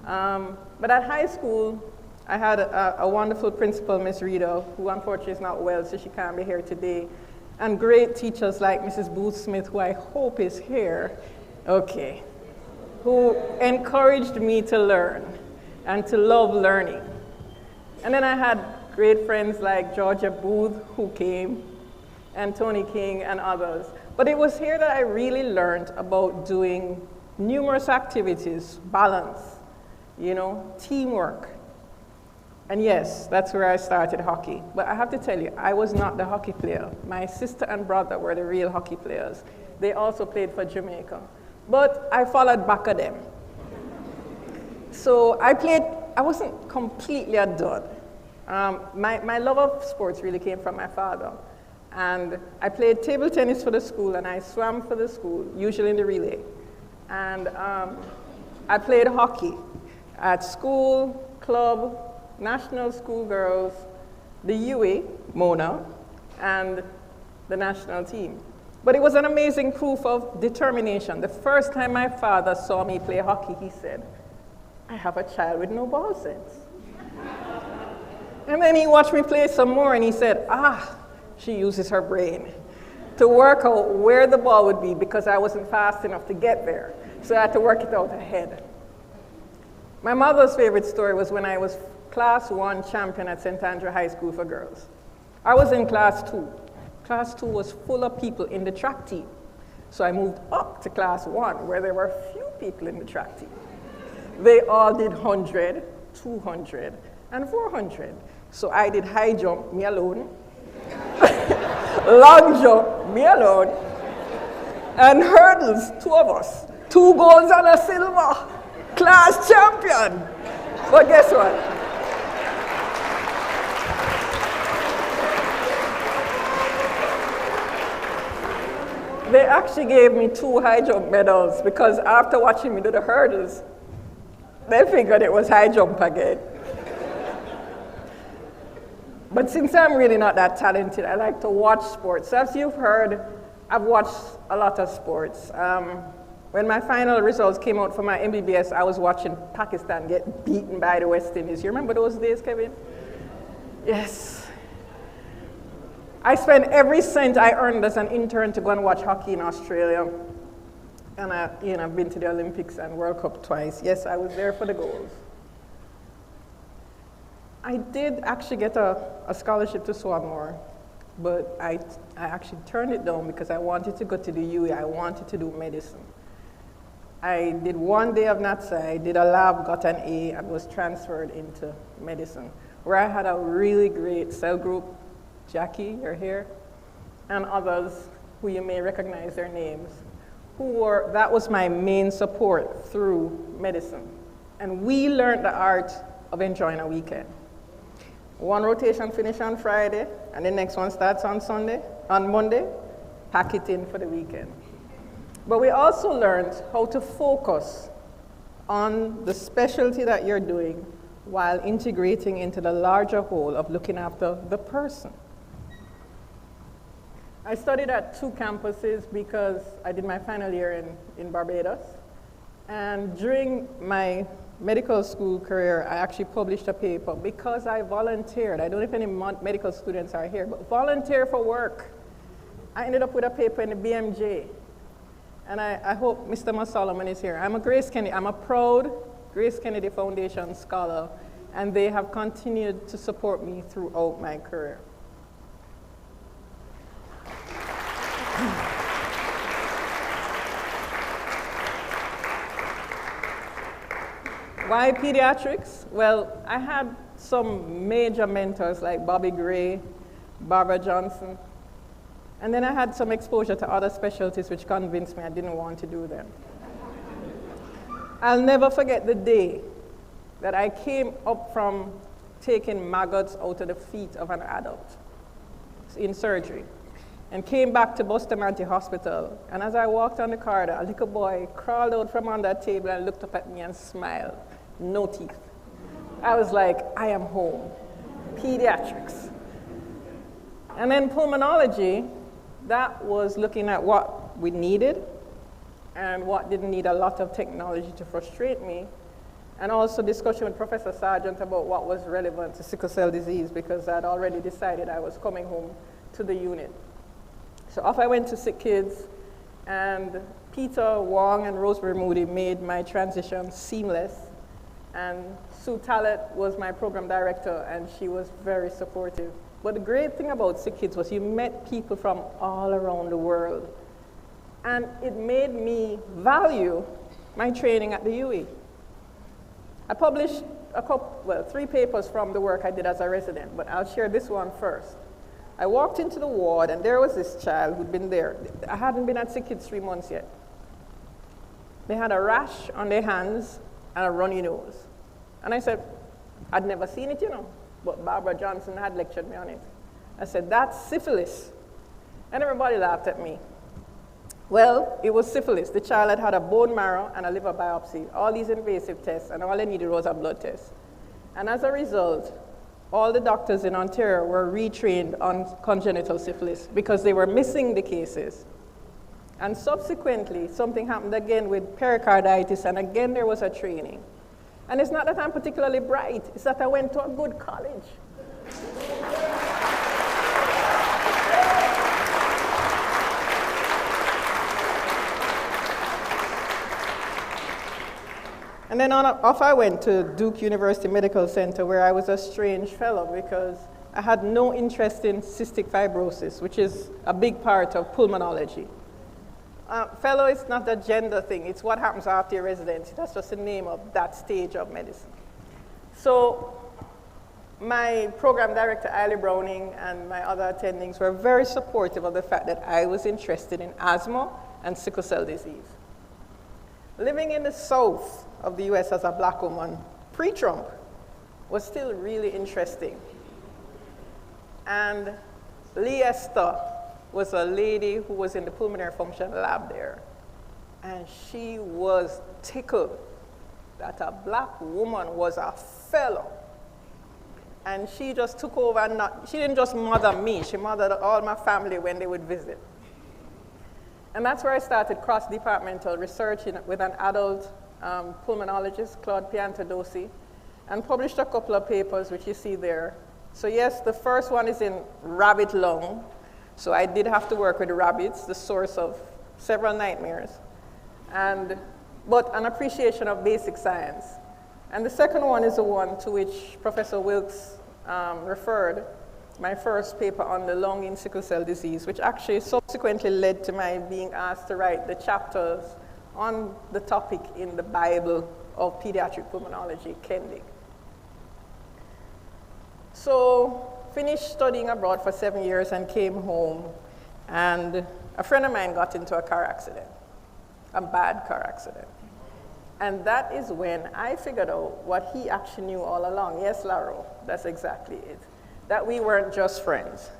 But at high school, I had a wonderful principal, Miss Rita, who unfortunately is not well, so she can't be here today, and great teachers like Mrs. Booth Smith, who I hope is here, okay, who encouraged me to learn and to love learning. And then I had great friends like Georgia Booth, who came, and Tony King and others. But it was here that I really learned about doing numerous activities, balance, you know, teamwork. And yes, that's where I started hockey. But I have to tell you, I was not the hockey player. My sister and brother were the real hockey players. They also played for Jamaica. But I followed back of them. So I wasn't completely a dud. My love of sports really came from my father. And I played table tennis for the school, and I swam for the school, usually in the relay. And I played hockey at school, club, national school girls, the UE, Mona, and the national team. But it was an amazing proof of determination. The first time my father saw me play hockey, he said, I have a child with no ball sense. And then he watched me play some more and he said, she uses her brain to work out where the ball would be because I wasn't fast enough to get there. So I had to work it out ahead. My mother's favorite story was when I was Class 1 champion at St. Andrew High School for girls. I was in Class 2. Class 2 was full of people in the track team. So I moved up to Class 1 where there were few people in the track team. They all did 100, 200, and 400. So I did high jump, me alone. Long jump, me alone. And hurdles, 2 of us. 2 golds and a silver. Class champion. But guess what? They actually gave me 2 high jump medals because after watching me do the hurdles, they figured it was high jump again. But since I'm really not that talented, I like to watch sports. As you've heard, I've watched a lot of sports. When my final results came out for my MBBS, I was watching Pakistan get beaten by the West Indies. You remember those days, Kevin? Yes. I spent every cent I earned as an intern to go and watch hockey in Australia. And I've been to the Olympics and World Cup twice. Yes, I was there for the goals. I did actually get a scholarship to Swarthmore, but I actually turned it down because I wanted to go to the UE. I wanted to do medicine. I did 1 day of NATSA, did a lab, got an A, and was transferred into medicine, where I had a really great cell group. Jackie, you're here, and others who you may recognize their names, that was my main support through medicine. And we learned the art of enjoying a weekend. 1 rotation finish on Friday, and the next one starts on Monday, pack it in for the weekend. But we also learned how to focus on the specialty that you're doing while integrating into the larger whole of looking after the person. I studied at 2 campuses because I did my final year in Barbados. And during my medical school career, I actually published a paper because I volunteered. I don't know if any medical students are here, but volunteer for work. I ended up with a paper in the BMJ. And I hope Mr. Solomon is here. I'm a proud Grace Kennedy Foundation scholar, and they have continued to support me throughout my career. Why pediatrics? Well, I had some major mentors like Bobby Gray, Barbara Johnson, and then I had some exposure to other specialties which convinced me I didn't want to do them. I'll never forget the day that I came up from taking maggots out of the feet of an adult in surgery and came back to Bustamante Hospital. And as I walked on the corridor, a little boy crawled out from under a table and looked up at me and smiled. No teeth. I was like, I am home. Pediatrics. And then pulmonology, that was looking at what we needed and what didn't need a lot of technology to frustrate me. And also discussion with Professor Sargent about what was relevant to sickle cell disease because I'd already decided I was coming home to the unit. So off I went to SickKids, and Peter Wong and Rosemary Moody made my transition seamless. And Sue Tallett was my program director, and she was very supportive. But the great thing about SickKids was you met people from all around the world. And it made me value my training at the UE. I published 3 papers from the work I did as a resident, but I'll share this one first. I walked into the ward, and there was this child who'd been there. I hadn't been at SickKids 3 months yet. They had a rash on their hands and a runny nose. And I said, I'd never seen it, but Barbara Johnson had lectured me on it. I said, that's syphilis. And everybody laughed at me. Well, it was syphilis. The child had had a bone marrow and a liver biopsy, all these invasive tests, and all they needed was a blood test. And as a result, all the doctors in Ontario were retrained on congenital syphilis because they were missing the cases. And subsequently, something happened again with pericarditis, and again there was a training. And it's not that I'm particularly bright, it's that I went to a good college. And then off I went to Duke University Medical Center, where I was a strange fellow because I had no interest in cystic fibrosis, which is a big part of pulmonology. Fellow is not a gender thing, it's what happens after your residency. That's just the name of that stage of medicine. So my program director, Eiley Browning, and my other attendings were very supportive of the fact that I was interested in asthma and sickle cell disease. Living in the south of the US as a black woman, pre-Trump, was still really interesting. And Lee Esther was a lady who was in the pulmonary function lab there. And she was tickled that a black woman was a fellow. And she just took over and she didn't just mother me, she mothered all my family when they would visit. And that's where I started cross-departmental research with an adult pulmonologist, Claude Piantadosi, and published a couple of papers, which you see there. So yes, the first one is in rabbit lung. So I did have to work with rabbits, the source of several nightmares, but an appreciation of basic science. And the second one is the one to which Professor Wilkes referred, my first paper on the lung in sickle cell disease, which actually subsequently led to my being asked to write the chapters on the topic in the Bible of Pediatric Pulmonology, Kendig. So, finished studying abroad for 7 years and came home, and a friend of mine got into a car accident, a bad car accident. And that is when I figured out what he actually knew all along. Yes, Laro, that's exactly it. That we weren't just friends.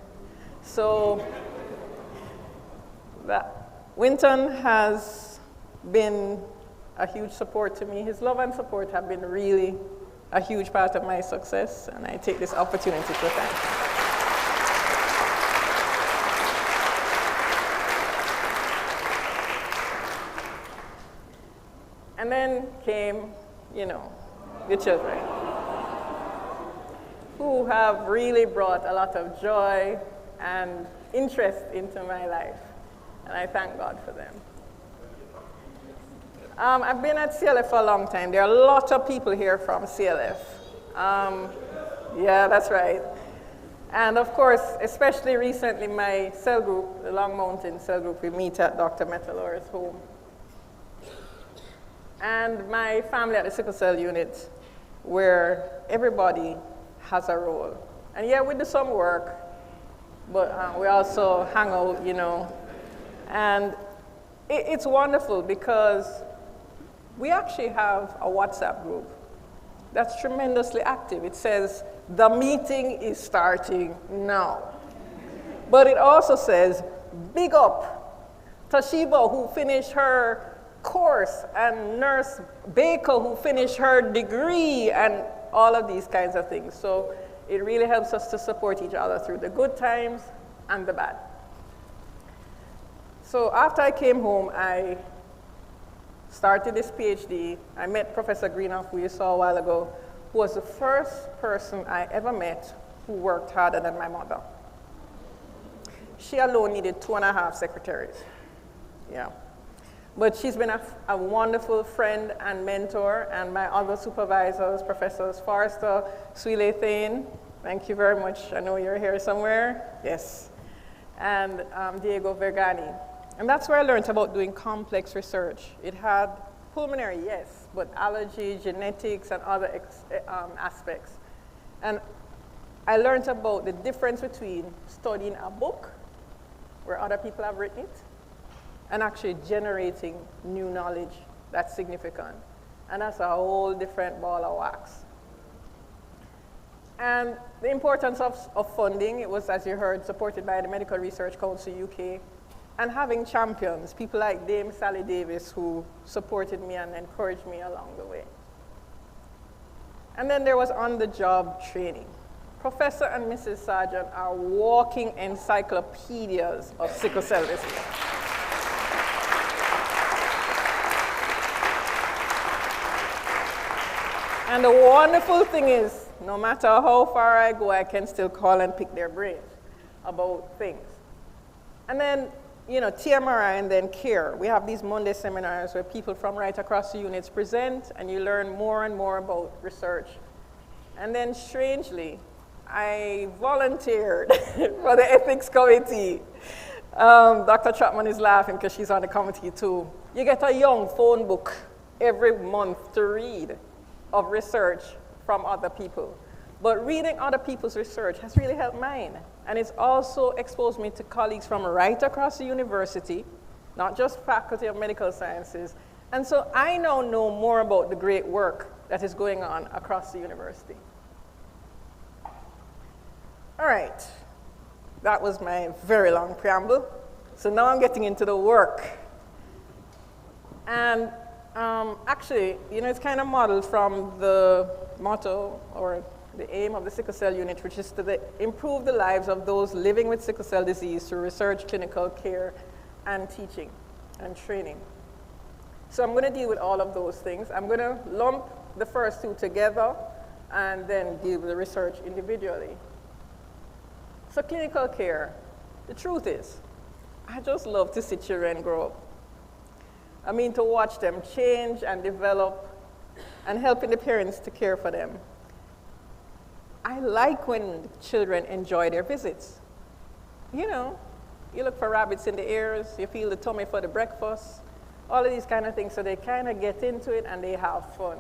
So, Winton has been a huge support to me. His love and support have been really a huge part of my success, and I take this opportunity to thank him. And then came, the children, who have really brought a lot of joy and interest into my life, and I thank God for them. I've been at CLF for a long time. There are a lot of people here from CLF. Yeah, that's right. And of course, especially recently, my cell group, the Long Mountain cell group, we meet at Dr. Metalor's home. And my family at the sickle cell unit, where everybody has a role. And yeah, we do some work, but we also hang out, And it's wonderful because we actually have a WhatsApp group that's tremendously active. It says, the meeting is starting now. But it also says, big up Toshiba, who finished her course, and Nurse Baker, who finished her degree, and all of these kinds of things. So it really helps us to support each other through the good times and the bad. So after I came home, I started this PhD. I met Professor Greenough, who you saw a while ago, who was the first person I ever met who worked harder than my mother. She alone needed 2.5 secretaries. Yeah. But she's been a wonderful friend and mentor, and my other supervisors, Professors Forrester, Swile Thane, thank you very much. I know you're here somewhere. Yes. And Diego Vergani. And that's where I learned about doing complex research. It had pulmonary, yes, but allergy, genetics, and other aspects. And I learned about the difference between studying a book, where other people have written it, and actually generating new knowledge that's significant. And that's a whole different ball of wax. And the importance of funding, it was, as you heard, supported by the Medical Research Council UK, and having champions, people like Dame Sally Davis, who supported me and encouraged me along the way. And then there was on-the-job training. Professor and Mrs. Sargent are walking encyclopedias of sickle cell disease. And the wonderful thing is, no matter how far I go, I can still call and pick their brains about things. And then, you know, TMRI and then CAIHR. We have these Monday seminars where people from right across the units present, and you learn more and more about research. And then, strangely, I volunteered for the ethics committee. Dr. Chapman is laughing because she's on the committee too. You get a young phone book every month to read of research from other people. But reading other people's research has really helped mine. And it's also exposed me to colleagues from right across the university, not just Faculty of Medical Sciences. And so I now know more about the great work that is going on across the university. All right, that was my very long preamble. So now I'm getting into the work. And actually, you know, it's kind of modeled from the motto or the aim of the sickle cell unit, which is to improve the lives of those living with sickle cell disease through research, clinical care, and teaching and training. So I'm going to deal with all of those things. I'm going to lump the first two together and then deal with the research individually. So clinical care, the truth is, I just love to see children grow up. I mean, to watch them change and develop and helping the parents to care for them. I like when children enjoy their visits. You know, you look for rabbits in the ears, you feel the tummy for the breakfast, all of these kind of things, so they kind of get into it and they have fun.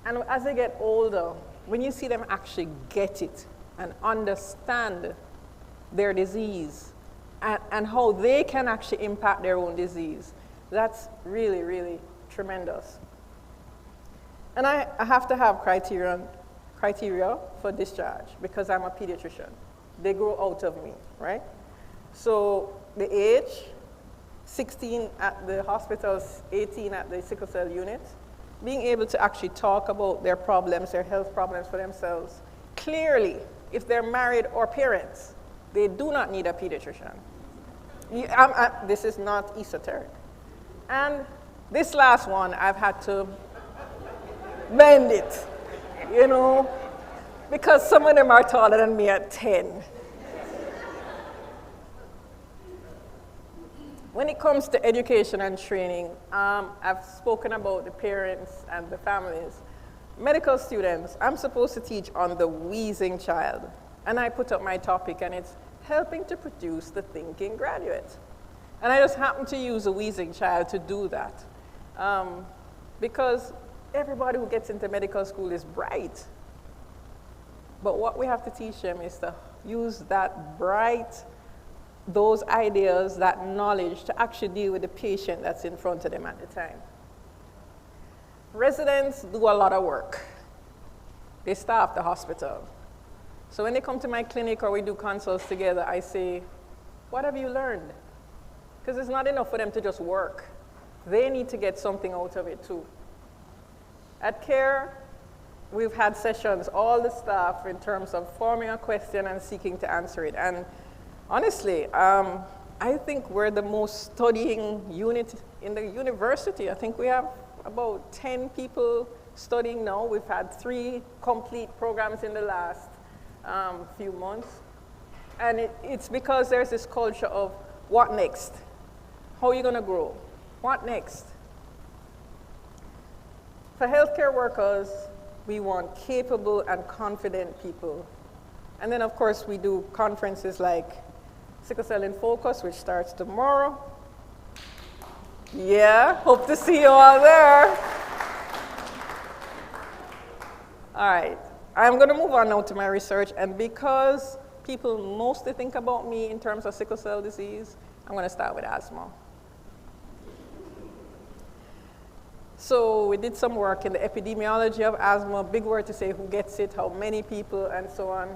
And as they get older, when you see them actually get it and understand their disease and how they can actually impact their own disease, that's really, really tremendous. And I have to have criteria for discharge because I'm a pediatrician. They grow out of me, right? So the age, 16 at the hospitals, 18 at the sickle cell unit, being able to actually talk about their problems, their health problems for themselves. Clearly, if they're married or parents, they do not need a pediatrician. This is not esoteric. And this last one, I've had to bend it, you know, because some of them are taller than me at 10. When it comes to education and training, I've spoken about the parents and the families. Medical students, I'm supposed to teach on the wheezing child. And I put up my topic, and it's helping to produce the thinking graduate. And I just happen to use a wheezing child to do that. Because everybody who gets into medical school is bright. But what we have to teach them is to use that those ideas, that knowledge to actually deal with the patient that's in front of them at the time. Residents do a lot of work. They staff the hospital. So when they come to my clinic or we do consults together, I say, what have you learned? Because it's not enough for them to just work. They need to get something out of it too. At CAIHR, we've had sessions, all the staff, in terms of forming a question and seeking to answer it. And honestly, I think we're the most studying unit in the university. I think we have about 10 people studying now. We've had 3 complete programs in the last few months. And it's because there's this culture of what next? How are you going to grow? What next? For healthcare workers, we want capable and confident people. And then, of course, we do conferences like Sickle Cell in Focus, which starts tomorrow. Yeah, hope to see you all there. All right, I'm going to move on now to my research. And because people mostly think about me in terms of sickle cell disease, I'm going to start with asthma. So we did some work in the epidemiology of asthma, big word to say who gets it, how many people, and so on.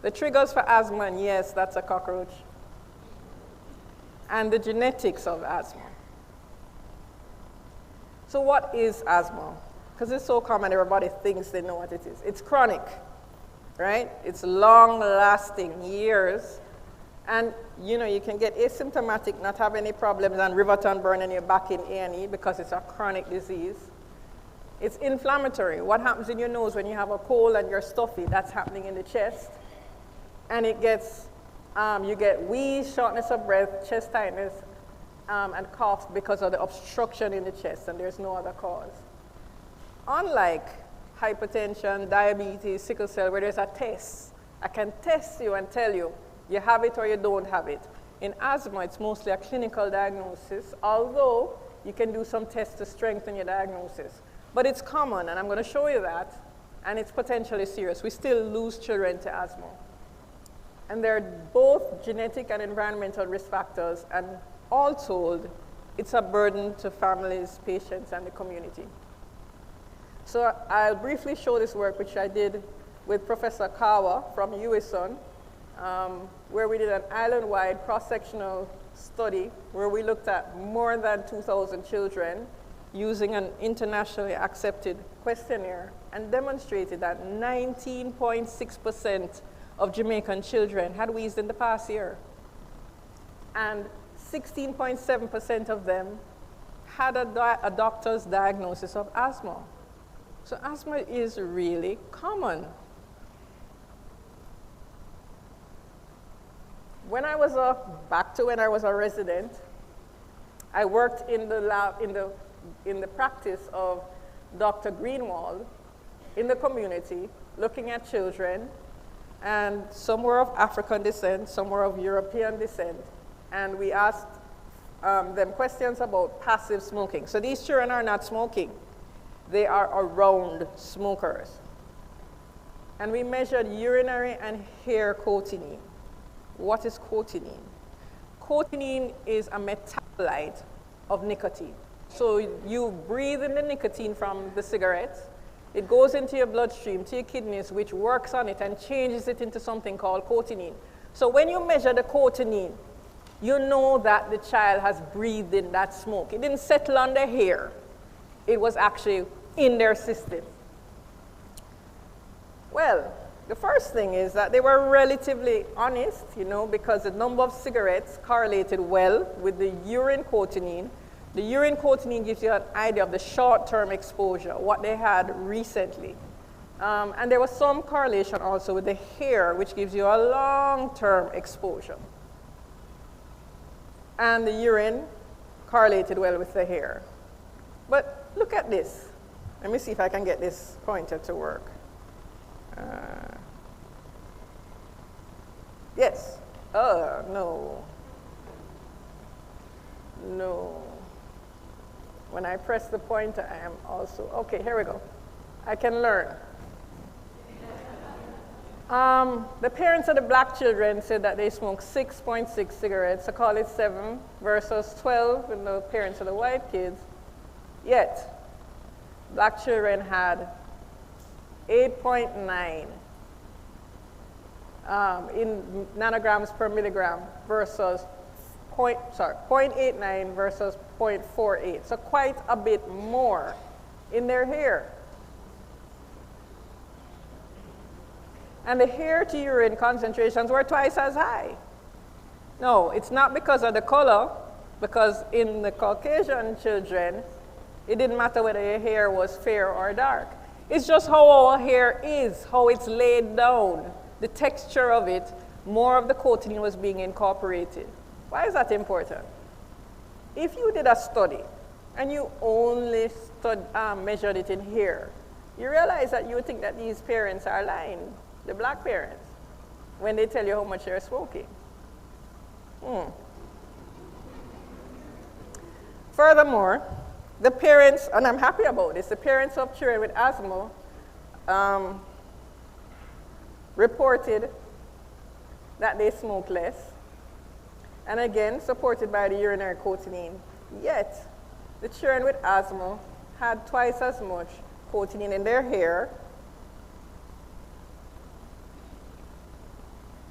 The triggers for asthma, and yes, that's a cockroach. And the genetics of asthma. So what is asthma? Because it's so common, everybody thinks they know what it is. It's chronic, right? It's long-lasting, years. And you know, you can get asymptomatic, not have any problems, and Riverton burn and you're back in A&E because it's a chronic disease. It's inflammatory. What happens in your nose when you have a cold and you're stuffy, that's happening in the chest. And it gets, you get wheeze, shortness of breath, chest tightness, and cough because of the obstruction in the chest, and there's no other cause. Unlike hypertension, diabetes, sickle cell, where there's a test, I can test you and tell you, you have it or you don't have it. In asthma, it's mostly a clinical diagnosis, although you can do some tests to strengthen your diagnosis. But it's common, and I'm going to show you that, and it's potentially serious. We still lose children to asthma. And they're both genetic and environmental risk factors, and all told, it's a burden to families, patients, and the community. So I'll briefly show this work, which I did with Professor Kawa from USUN, where we did an island-wide cross-sectional study where we looked at more than 2,000 children using an internationally accepted questionnaire and demonstrated that 19.6% of Jamaican children had wheezed in the past year. And 16.7% of them had a doctor's diagnosis of asthma. So asthma is really common. When I was back to when I was a resident, I worked in the lab, in the practice of Dr. Greenwald in the community, looking at children, and some were of African descent, some were of European descent, and we asked them questions about passive smoking. So these children are not smoking. They are around smokers. And we measured urinary and hair cotinine. What is cotinine? Cotinine is a metabolite of nicotine. So you breathe in the nicotine from the cigarettes. It goes into your bloodstream, to your kidneys, which works on it and changes it into something called cotinine. So when you measure the cotinine, you know that the child has breathed in that smoke. It didn't settle on their hair. It was actually in their system. Well, the first thing is that they were relatively honest, because the number of cigarettes correlated well with the urine cotinine. The urine cotinine gives you an idea of the short-term exposure, what they had recently. And there was some correlation also with the hair, which gives you a long-term exposure. And the urine correlated well with the hair. But look at this. Let me see if I can get this pointer to work. Yes. Oh, no. No. When I press the pointer, I am also, okay, here we go. I can learn. The parents of the black children said that they smoked 6.6 cigarettes, so call it 7 versus 12 in the parents of the white kids. Yet, black children had 8.9 in nanograms per milligram versus 0.89 versus 0.48. So quite a bit more in their hair. And the hair to urine concentrations were twice as high. No, it's not because of the color, because in the Caucasian children, it didn't matter whether your hair was fair or dark. It's just how our hair is, how it's laid down, the texture of it, more of the cotinine was being incorporated. Why is that important? If you did a study and you only measured it in hair, you realize that you would think that these parents are lying, the black parents, when they tell you how much they're smoking. Furthermore, the parents, and I'm happy about this, the parents of children with asthma reported that they smoke less, and again, supported by the urinary cotinine. Yet, the children with asthma had twice as much cotinine in their hair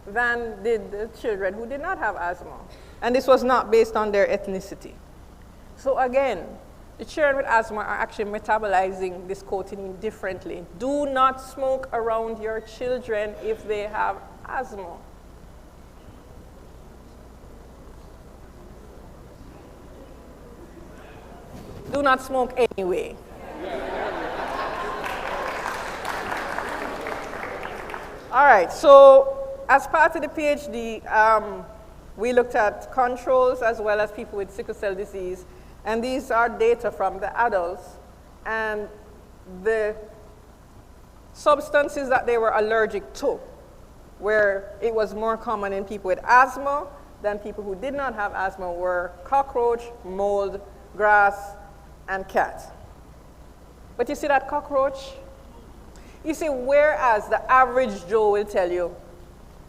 than did the children who did not have asthma. And this was not based on their ethnicity. So again, the children with asthma are actually metabolizing this cotinine differently. Do not smoke around your children if they have asthma. Do not smoke anyway. All right, so as part of the PhD, we looked at controls as well as people with sickle cell disease. And these are data from the adults. And the substances that they were allergic to, where it was more common in people with asthma than people who did not have asthma, were cockroach, mold, grass, and cat. But you see that cockroach? You see, whereas the average Joe will tell you,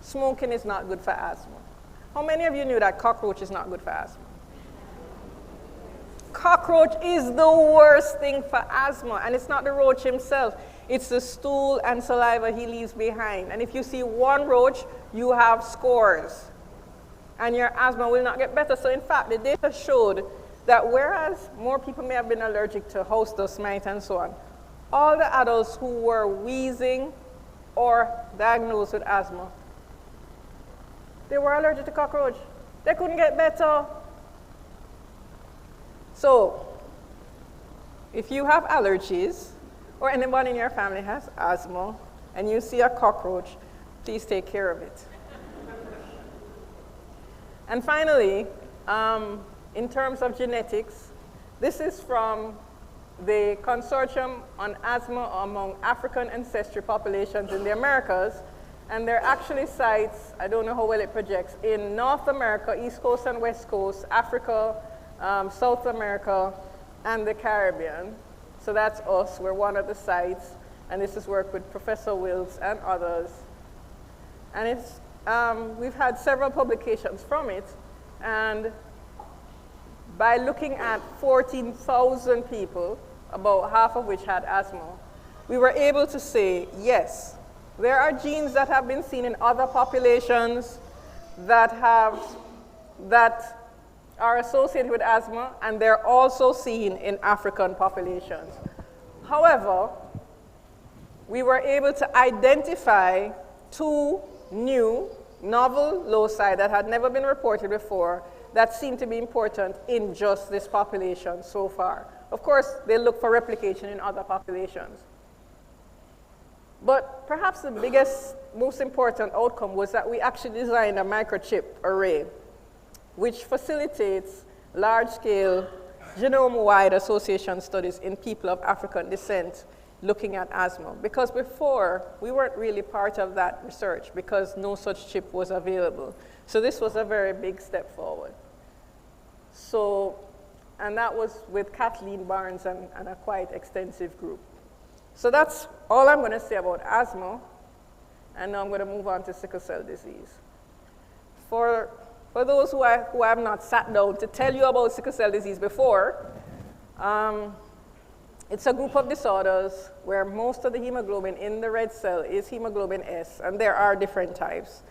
smoking is not good for asthma. How many of you knew that cockroach is not good for asthma? Cockroach is the worst thing for asthma, and it's not the roach himself. It's the stool and saliva he leaves behind. And if you see one roach, you have scores. And your asthma will not get better. So in fact, the data showed that whereas more people may have been allergic to house dust mite and so on, all the adults who were wheezing or diagnosed with asthma, they were allergic to cockroach. They couldn't get better. So, if you have allergies, or anyone in your family has asthma, and you see a cockroach, please take care of it. And finally, in terms of genetics, this is from the Consortium on Asthma among African Ancestry Populations in the Americas, and there are actually sites, I don't know how well it projects, in North America, East Coast and West Coast, Africa, South America, and the Caribbean. So that's us, we're one of the sites, and this is work with Professor Wills and others. And it's, we've had several publications from it, and by looking at 14,000 people, about half of which had asthma, we were able to say, yes, there are genes that have been seen in other populations that are associated with asthma, and they're also seen in African populations. However, we were able to identify 2 new, novel loci that had never been reported before that seem to be important in just this population so far. Of course, they look for replication in other populations. But perhaps the biggest, most important outcome was that we actually designed a microchip array which facilitates large-scale genome-wide association studies in people of African descent looking at asthma. Because before, we weren't really part of that research because no such chip was available. So this was a very big step forward. So, and that was with Kathleen Barnes and a quite extensive group. So that's all I'm going to say about asthma, and now I'm going to move on to sickle cell disease. For those who have not sat down to tell you about sickle cell disease before, it's a group of disorders where most of the hemoglobin in the red cell is hemoglobin S, and there are different types.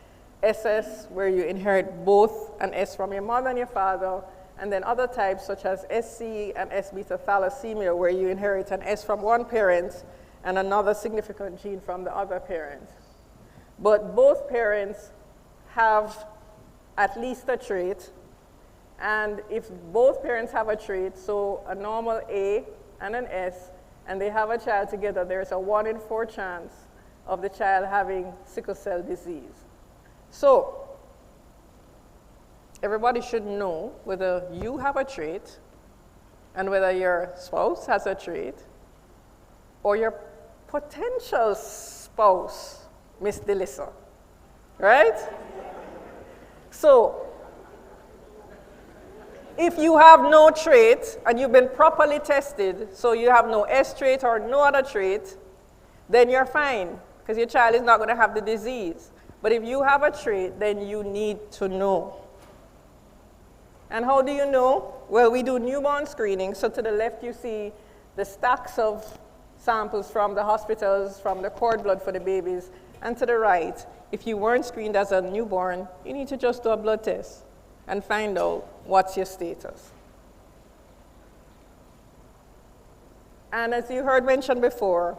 SS, where you inherit both an S from your mother and your father, and then other types such as SC and S-beta thalassemia, where you inherit an S from one parent and another significant gene from the other parent. But both parents have at least a trait, and if both parents have a trait, so a normal A and an S, and they have a child together, there's a 1 in 4 chance of the child having sickle cell disease. So, everybody should know whether you have a trait and whether your spouse has a trait or your potential spouse, Miss Delissa, right? So, if you have no trait and you've been properly tested, so you have no S trait or no other trait, then you're fine, because your child is not going to have the disease. But if you have a trait, then you need to know. And how do you know? Well, we do newborn screening. So to the left, you see the stacks of samples from the hospitals, from the cord blood for the babies. And to the right, if you weren't screened as a newborn, you need to just do a blood test and find out what's your status. And as you heard mentioned before,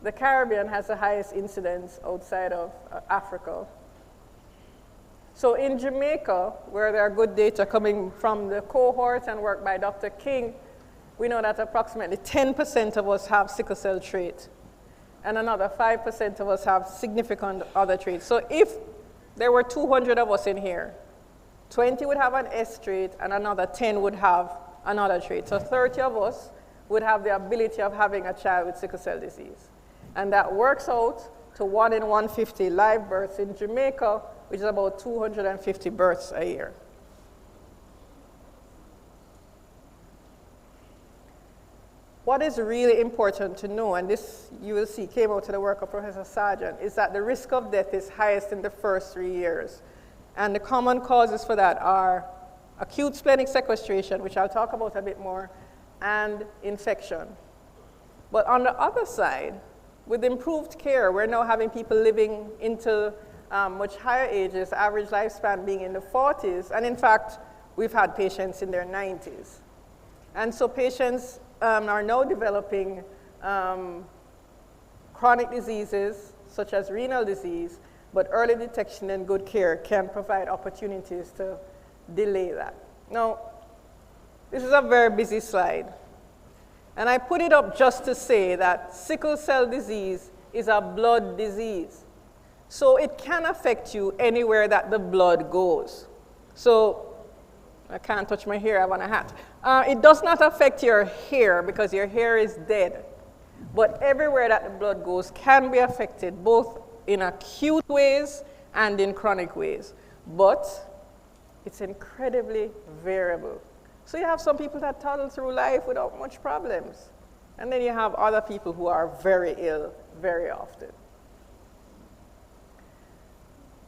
the Caribbean has the highest incidence outside of Africa. So in Jamaica, where there are good data coming from the cohort and work by Dr. King, we know that approximately 10% of us have sickle cell trait. and another 5% of us have significant other traits. So if there were 200 of us in here, 20 would have an S trait and another 10 would have another trait. So 30 of us would have the ability of having a child with sickle cell disease. And that works out to 1 in 150 live births in Jamaica, which is about 250 births a year. What is really important to know, and this you will see came out of the work of Professor Sargent, is that the risk of death is highest in the first 3 years. And the common causes for that are acute splenic sequestration, which I'll talk about a bit more, and infection. But on the other side, with improved care, we're now having people living into much higher ages, average lifespan being in the 40s, and in fact, we've had patients in their 90s. And so patients are now developing chronic diseases, such as renal disease, but early detection and good care can provide opportunities to delay that. Now, this is a very busy slide. And I put it up just to say that sickle cell disease is a blood disease. So it can affect you anywhere that the blood goes. So I can't touch my hair, I have on a hat. It does not affect your hair because your hair is dead. But everywhere that the blood goes can be affected, both in acute ways and in chronic ways. But it's incredibly variable. So you have some people that toddle through life without much problems. And then you have other people who are very ill very often.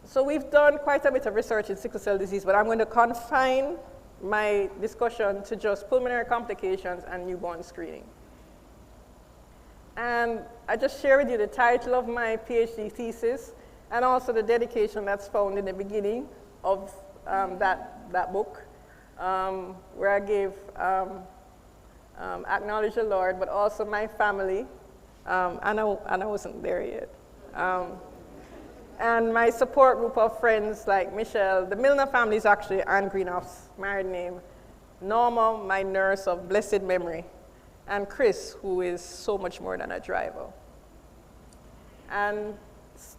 So we've done quite a bit of research in sickle cell disease, but I'm going to confine my discussion to just pulmonary complications and newborn screening. And I just share with you the title of my PhD thesis and also the dedication that's found in the beginning of that book, where I gave acknowledge the Lord, but also my family, and I wasn't there yet. And my support group of friends like Michelle. The Milner family is actually Anne Greenoff's married name. Norma, my nurse of blessed memory. And Chris, who is so much more than a driver. And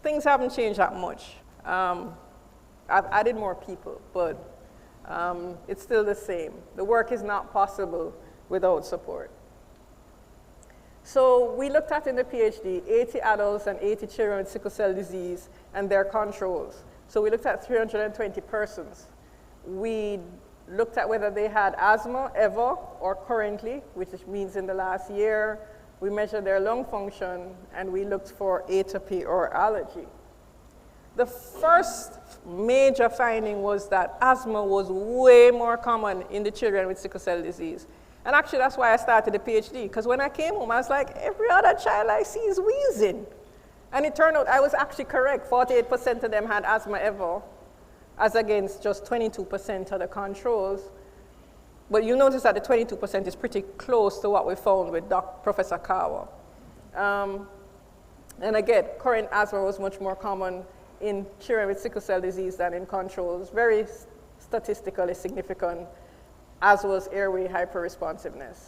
things haven't changed that much. I've added more people, but it's still the same. The work is not possible without support. So we looked at in the PhD 80 adults and 80 children with sickle cell disease and their controls. So we looked at 320 persons. We looked at whether they had asthma ever or currently, which means in the last year. We measured their lung function, and we looked for atopy or allergy. The first major finding was that asthma was way more common in the children with sickle cell disease. And actually, that's why I started the PhD, because when I came home, I was like, every other child I see is wheezing. And it turned out I was actually correct. 48% of them had asthma ever, as against just 22% of the controls. But you notice that the 22% is pretty close to what we found with Professor Kawa. And again, current asthma was much more common in children with sickle cell disease than in controls, very statistically significant, as was airway hyperresponsiveness.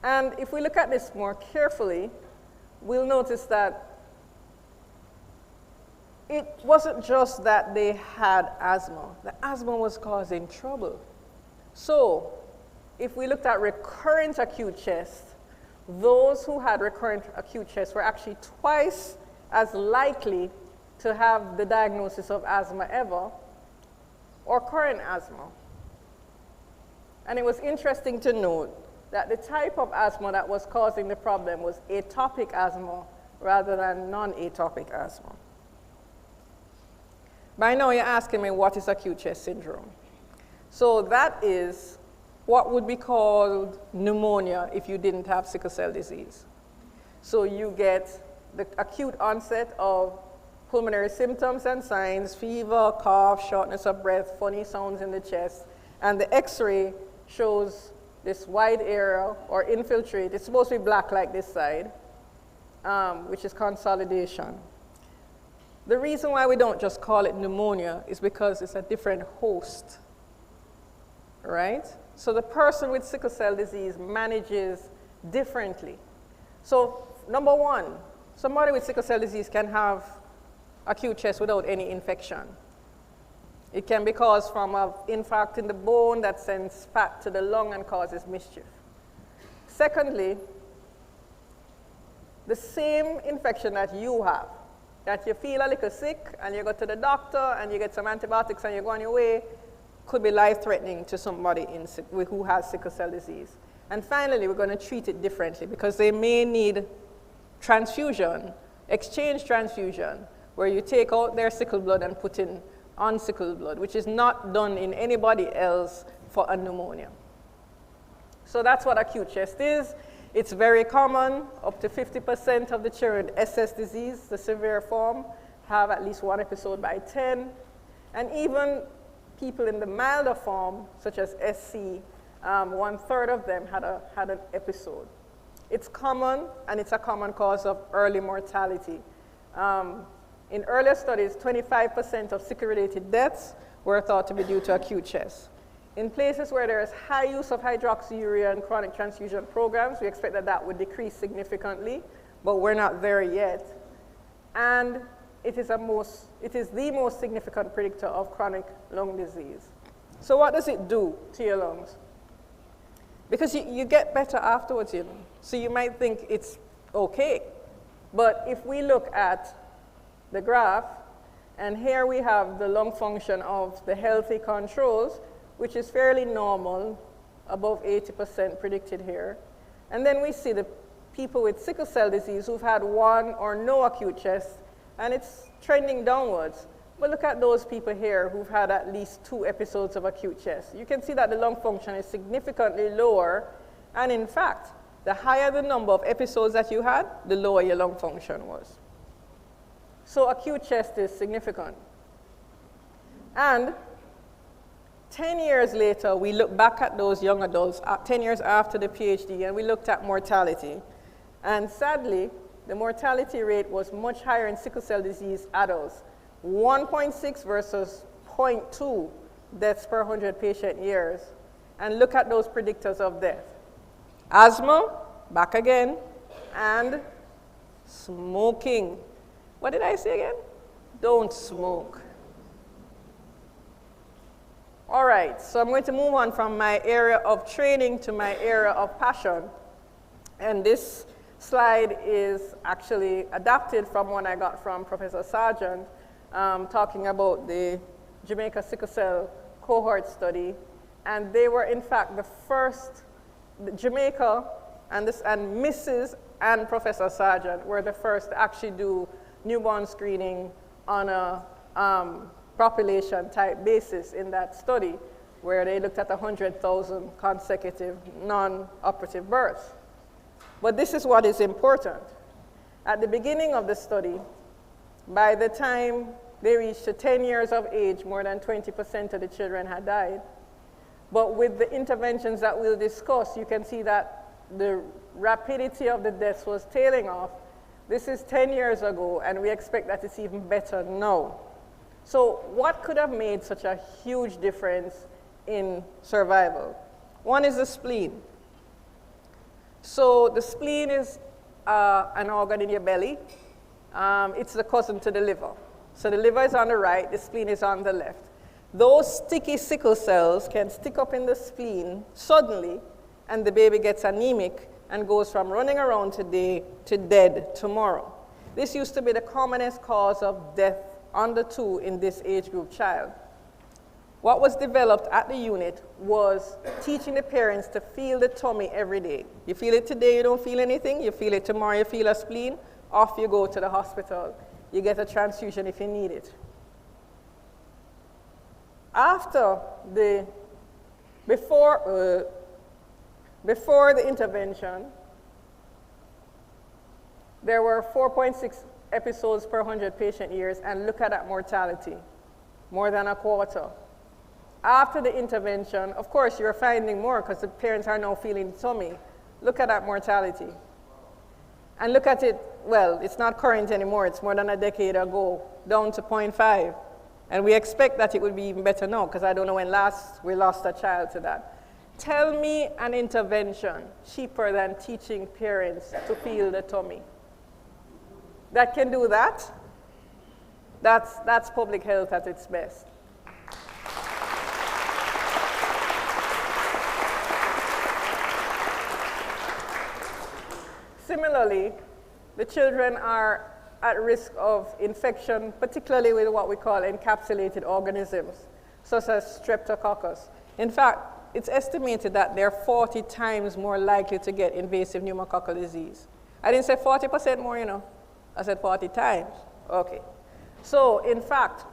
And if we look at this more carefully, we'll notice that it wasn't just that they had asthma. The asthma was causing trouble. So if we looked at recurrent acute chest, those who had recurrent acute chest were actually twice as likely to have the diagnosis of asthma ever or current asthma. And it was interesting to note that the type of asthma that was causing the problem was atopic asthma rather than non-atopic asthma. By now you're asking me, what is acute chest syndrome? So that is what would be called pneumonia if you didn't have sickle cell disease. So you get the acute onset of pulmonary symptoms and signs, fever, cough, shortness of breath, funny sounds in the chest, and the X-ray shows this wide area or infiltrate. It's supposed to be black like this side, which is consolidation. The reason why we don't just call it pneumonia is because it's a different host, right? So the person with sickle cell disease manages differently. So number one, somebody with sickle cell disease can have acute chest without any infection. It can be caused from an infarct in the bone that sends fat to the lung and causes mischief. Secondly, the same infection that you have, that you feel a little sick and you go to the doctor and you get some antibiotics and you go on your way, could be life-threatening to somebody who has sickle cell disease. And finally, we're going to treat it differently because they may need transfusion, exchange transfusion, where you take out their sickle blood and put in unsickle blood, which is not done in anybody else for a pneumonia. So that's what acute chest is. It's very common. Up to 50% of the children with SS disease, the severe form, have at least one episode by 10. And even people in the milder form, such as SC, 1/3 of them had an episode. It's common, and it's a common cause of early mortality. In earlier studies, 25% of sickle-related deaths were thought to be due to acute chest. In places where there is high use of hydroxyurea and chronic transfusion programs, we expect that that would decrease significantly, but we're not there yet. And it is the most significant predictor of chronic lung disease. So what does it do to your lungs? Because you get better afterwards, you know. So you might think it's okay. But if we look at the graph, and here we have the lung function of the healthy controls, which is fairly normal, above 80% predicted here. And then we see the people with sickle cell disease who've had one or no acute chest, and it's trending downwards. But look at those people here who've had at least 2 episodes of acute chest. You can see that the lung function is significantly lower, and in fact, the higher the number of episodes that you had, the lower your lung function was. So acute chest is significant. And 10 years later, we look back at those young adults, 10 years after the PhD, and we looked at mortality. And sadly, the mortality rate was much higher in sickle cell disease adults, 1.6 versus 0.2 deaths per 100 patient years. And look at those predictors of death. Asthma, back again, and smoking. What did I say again? Don't smoke. All right, so I'm going to move on from my area of training to my area of passion. And this slide is actually adapted from one I got from Professor Sargent, talking about the Jamaica sickle cell cohort study. And they were, in fact, the first, Jamaica and Mrs. and Professor Sargent were the first to actually do newborn screening on a population type basis in that study, where they looked at 100,000 consecutive non-operative births. But this is what is important. At the beginning of the study, by the time they reached 10 years of age, more than 20% of the children had died. But with the interventions that we'll discuss, you can see that the rapidity of the deaths was tailing off. This is 10 years ago, and we expect that it's even better now. So what could have made such a huge difference in survival? One is the spleen. So the spleen is an organ in your belly. It's the cousin to the liver. So the liver is on the right, the spleen is on the left. Those sticky sickle cells can stick up in the spleen suddenly, and the baby gets anemic and goes from running around today to dead tomorrow. This used to be the commonest cause of death under 2 in this age group child. What was developed at the unit was teaching the parents to feel the tummy every day. You feel it today, you don't feel anything. You feel it tomorrow, you feel a spleen. Off you go to the hospital. You get a transfusion if you need it. Before the intervention, there were 4.6 episodes per 100 patient years, and look at that mortality, more than a quarter. After the intervention, of course, you're finding more because the parents are now feeling the tummy. Look at that mortality. And look at it, well, it's not current anymore, it's more than a decade ago, down to 0.5. And we expect that it will be even better now, because I don't know when last we lost a child to that. Tell me an intervention cheaper than teaching parents to feel the tummy. that can do that, that's public health at its best. Similarly, the children are at risk of infection, particularly with what we call encapsulated organisms, such as streptococcus. In fact, it's estimated that they're 40 times more likely to get invasive pneumococcal disease. I didn't say 40% more, you know. I said 40 times. Okay. So, in fact,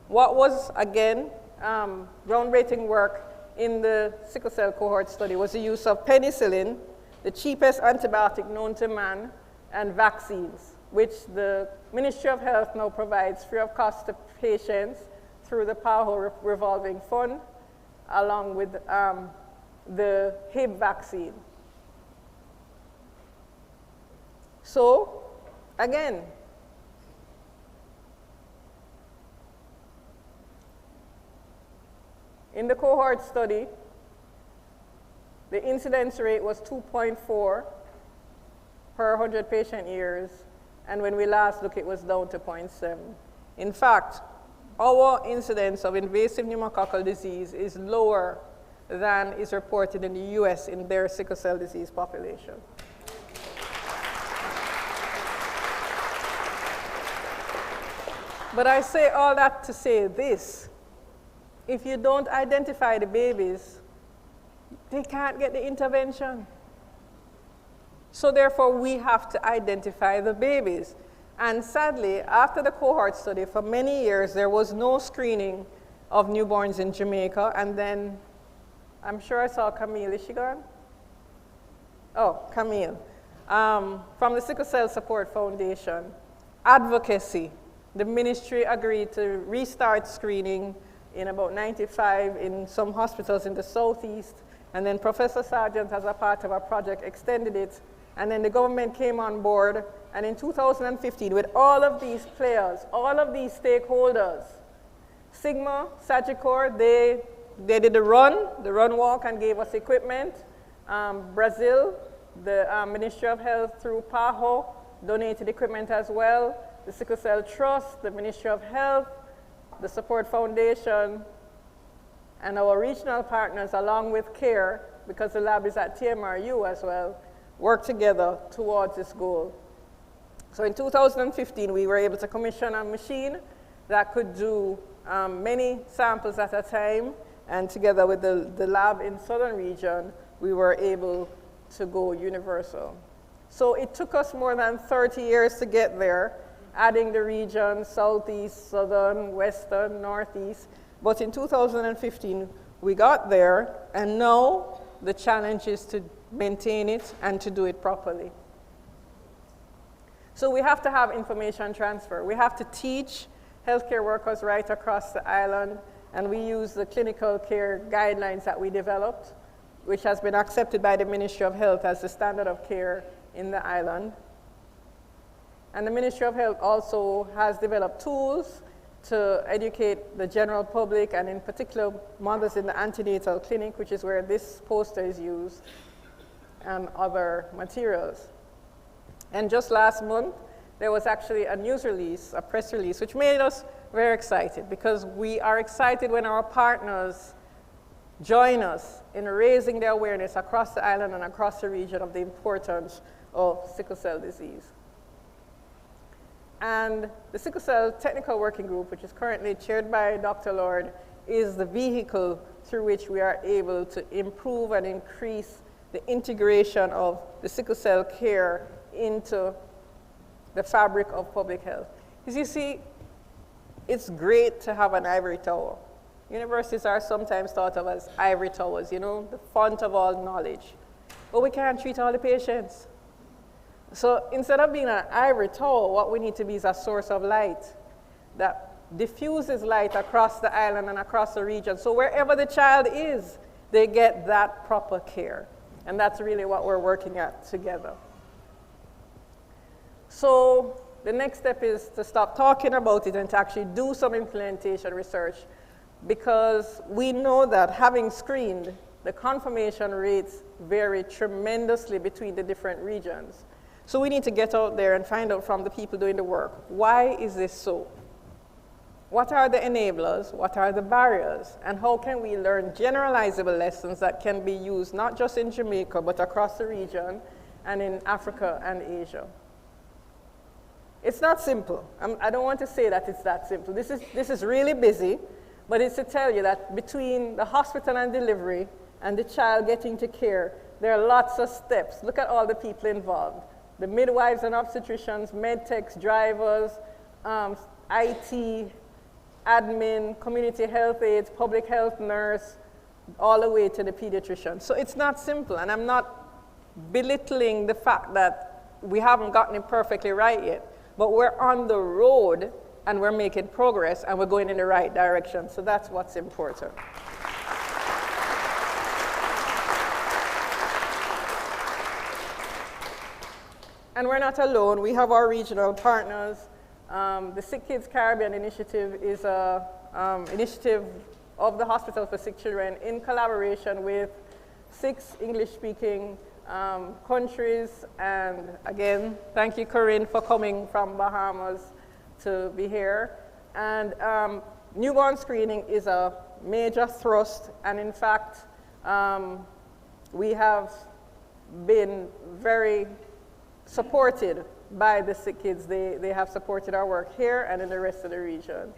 what was, again, groundbreaking work in the sickle cell cohort study was the use of penicillin, the cheapest antibiotic known to man, and vaccines, which the Ministry of Health now provides free of cost to patients through the PAHO revolving fund, along with the Hib vaccine. So, again, in the cohort study, the incidence rate was 2.4 per 100 patient years, and when we last looked, it was down to 0.7. In fact, our incidence of invasive pneumococcal disease is lower than is reported in the US in their sickle cell disease population. But I say all that to say this: if you don't identify the babies, they can't get the intervention. So therefore, we have to identify the babies. And sadly, after the cohort study, for many years, there was no screening of newborns in Jamaica. And then, I'm sure I saw Camille. Is she gone? Oh, Camille. From the Sickle Cell Support Foundation. Advocacy. The ministry agreed to restart screening in about 95 in some hospitals in the southeast. And then Professor Sargent, as a part of our project, extended it. And then the government came on board. And in 2015, with all of these players, all of these stakeholders, Sigma, Sagicor, they did the run walk and gave us equipment. Brazil, the Ministry of Health through PAHO donated equipment as well. The Sickle Cell Trust, the Ministry of Health, the Support Foundation, and our regional partners, along with CAIHR, because the lab is at TMRU as well, work together towards this goal. So in 2015, we were able to commission a machine that could do many samples at a time, and together with the lab in Southern region, we were able to go universal. So it took us more than 30 years to get there, adding the region, Southeast, Southern, Western, Northeast. But in 2015, we got there, and now the challenge is to maintain it and to do it properly. So we have to have information transfer. We have to teach healthcare workers right across the island, and we use the clinical care guidelines that we developed, which has been accepted by the Ministry of Health as the standard of care in the island. And the Ministry of Health also has developed tools to educate the general public, and in particular mothers in the antenatal clinic, which is where this poster is used, and other materials. And just last month, there was actually a news release, a press release, which made us very excited, because we are excited when our partners join us in raising the awareness across the island and across the region of the importance of sickle cell disease. And the Sickle Cell Technical Working Group, which is currently chaired by Dr. Lord, is the vehicle through which we are able to improve and increase the integration of the sickle cell care into the fabric of public health. Because you see, it's great to have an ivory tower. Universities are sometimes thought of as ivory towers, you know, the font of all knowledge. But we can't treat all the patients. So instead of being an ivory tower, what we need to be is a source of light that diffuses light across the island and across the region. So wherever the child is, they get that proper care. And that's really what we're working at together. So the next step is to stop talking about it and to actually do some implementation research, because we know that having screened, the confirmation rates vary tremendously between the different regions. So we need to get out there and find out from the people doing the work, why is this so? What are the enablers? What are the barriers? And how can we learn generalizable lessons that can be used not just in Jamaica, but across the region and in Africa and Asia? It's not simple. I don't want to say that it's that simple. This is really busy, but it's to tell you that between the hospital and delivery and the child getting to care, there are lots of steps. Look at all the people involved. The midwives and obstetricians, med techs, drivers, IT, admin, community health aides, public health nurse, all the way to the pediatrician. So it's not simple, and I'm not belittling the fact that we haven't gotten it perfectly right yet, but we're on the road and we're making progress and we're going in the right direction. So that's what's important. And we're not alone. We have our regional partners. The SickKids Caribbean initiative is an initiative of the Hospital for Sick Children in collaboration with 6 English-speaking countries. And again, thank you, Corinne, for coming from Bahamas to be here. And newborn screening is a major thrust. And in fact, we have been very supported by the SickKids. They have supported our work here and in the rest of the region.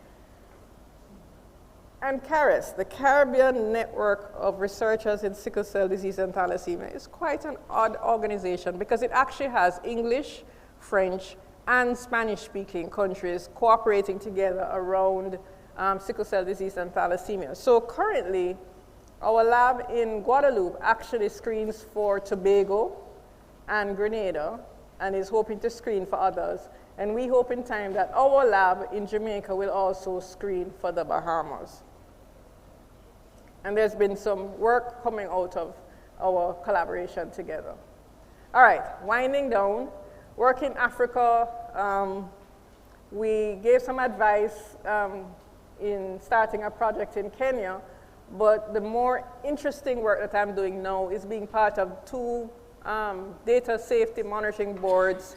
And CARIS, the Caribbean Network of Researchers in Sickle Cell Disease and Thalassemia, is quite an odd organization because it actually has English, French, and Spanish-speaking countries cooperating together around sickle cell disease and thalassemia. So currently, our lab in Guadeloupe actually screens for Tobago and Grenada, and is hoping to screen for others. And we hope in time that our lab in Jamaica will also screen for the Bahamas. And there's been some work coming out of our collaboration together. All right, winding down. Work in Africa, we gave some advice in starting a project in Kenya, but the more interesting work that I'm doing now is being part of 2 data safety monitoring boards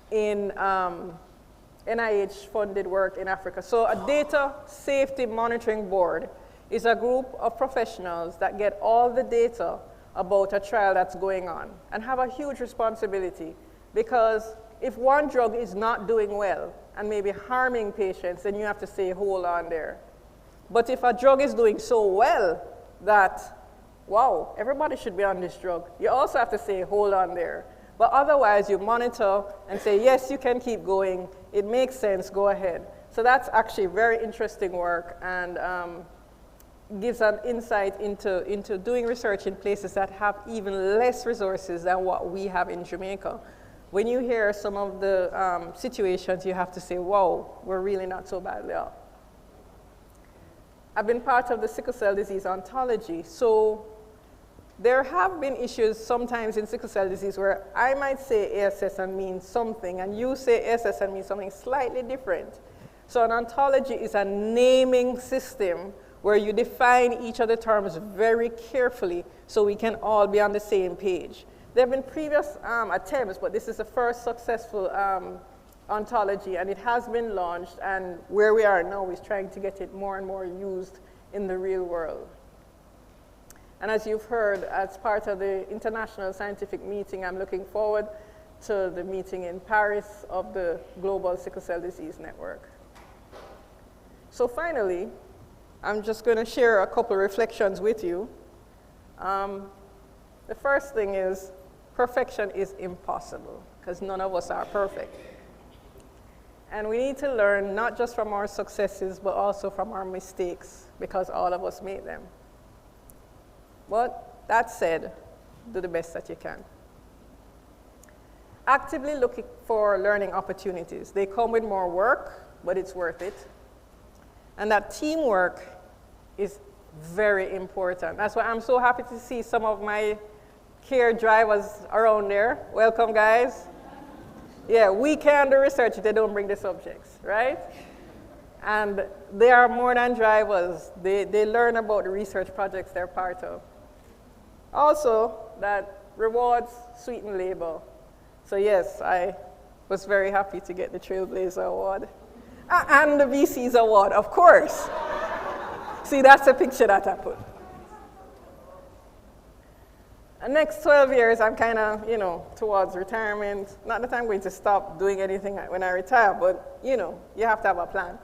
in NIH-funded work in Africa. So a data safety monitoring board is a group of professionals that get all the data about a trial that's going on and have a huge responsibility, because if one drug is not doing well and maybe harming patients, then you have to say, hold on there. But if a drug is doing so well that, wow, everybody should be on this drug, you also have to say, hold on there. But otherwise, you monitor and say, yes, you can keep going. It makes sense, go ahead. So that's actually very interesting work, and gives an insight into doing research in places that have even less resources than what we have in Jamaica. When you hear some of the situations, you have to say, wow, we're really not so badly off. I've been part of the sickle cell disease ontology, so there have been issues sometimes in sickle cell disease where I might say ASS and mean something, and you say ASS and mean something slightly different. So an ontology is a naming system where you define each of the terms very carefully so we can all be on the same page. There have been previous attempts, but this is the first successful ontology, and it has been launched, and where we are now is trying to get it more and more used in the real world. And as you've heard, as part of the international scientific meeting, I'm looking forward to the meeting in Paris of the Global Sickle Cell Disease Network. So finally, I'm just going to share a couple reflections with you. The first thing is, perfection is impossible, because none of us are perfect. And we need to learn not just from our successes, but also from our mistakes, because all of us made them. But that said, do the best that you can. Actively looking for learning opportunities. They come with more work, but it's worth it. And that teamwork is very important. That's why I'm so happy to see some of my care drivers around there. Welcome, guys. Yeah, we can do research if they don't bring the subjects, right? And they are more than drivers. They learn about the research projects they're part of. Also, that rewards sweeten labor. So yes, I was very happy to get the Trailblazer Award. And the VC's Award, of course. See, that's a picture that I put. The next 12 years, I'm kind of, towards retirement. Not that I'm going to stop doing anything when I retire, but, you have to have a plan.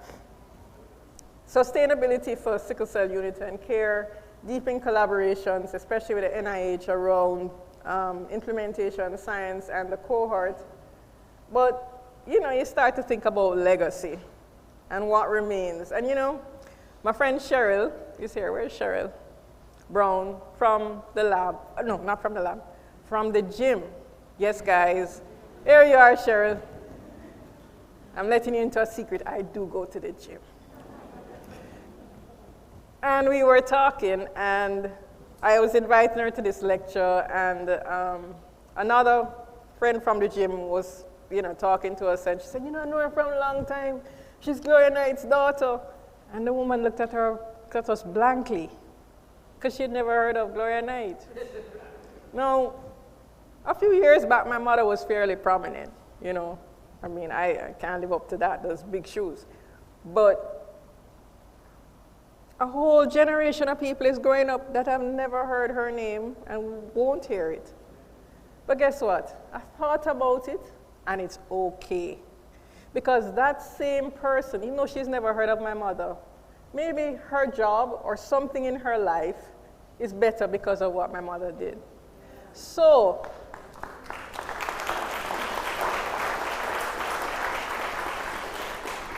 Sustainability for sickle cell unit and care, deepening collaborations, especially with the NIH around implementation, science, and the cohort. But, you start to think about legacy and what remains. And, my friend Cheryl is here. Where's Cheryl? Brown from the lab. No, not from the lab. From the gym. Yes, guys. Here you are, Cheryl. I'm letting you into a secret. I do go to the gym. And we were talking, and I was inviting her to this lecture, and another friend from the gym was, talking to us, and she said, I know her from a long time. She's Gloria Knight's daughter. And the woman looked at us blankly, because she'd never heard of Gloria Knight. Now, a few years back, my mother was fairly prominent, I can't live up to that, those big shoes. But a whole generation of people is growing up that have never heard her name and won't hear it. But guess what? I thought about it, and it's okay. Because that same person, even though she's never heard of my mother, maybe her job or something in her life is better because of what my mother did. So,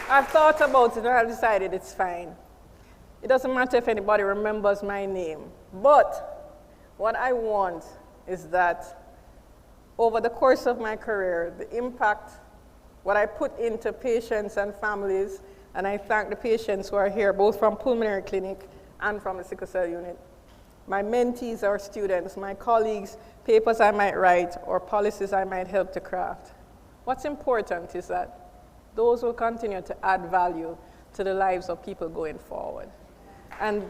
I've thought about it and I've decided it's fine. It doesn't matter if anybody remembers my name. But what I want is that over the course of my career, the impact, what I put into patients and families, and I thank the patients who are here, both from pulmonary clinic and from the sickle cell unit. My mentees or students, my colleagues, papers I might write, or policies I might help to craft. What's important is that those will continue to add value to the lives of people going forward. And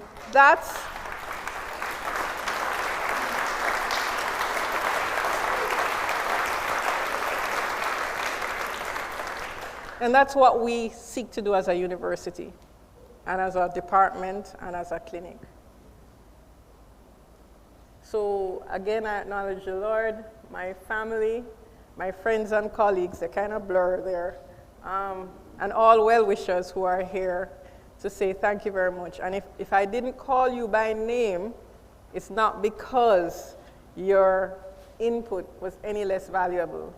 that's what we seek to do as a university, and as a department, and as a clinic. So again, I acknowledge the Lord, my family, my friends and colleagues, they kind of blur there, and all well-wishers who are here to say thank you very much. And if I didn't call you by name, it's not because your input was any less valuable.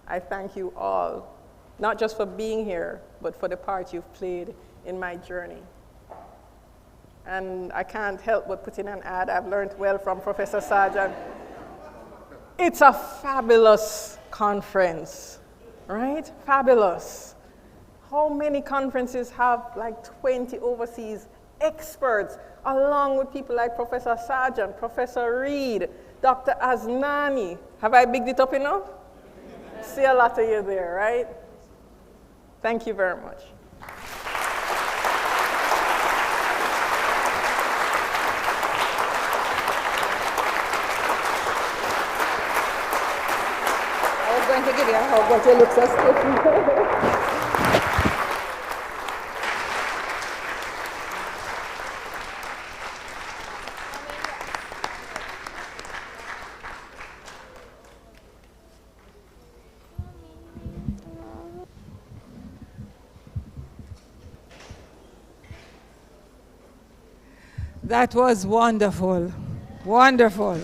I thank you all, not just for being here, but for the part you've played in my journey. And I can't help but put in an ad. I've learned well from Professor Sargent. It's a fabulous conference, right? Fabulous. How many conferences have like 20 overseas experts, along with people like Professor Sargent, Professor Reed, Dr. Aznani? Have I bigged it up enough? See a lot of you there, right? Thank you very much. I was going to give you a hug, but you look so stiff. That was wonderful, wonderful.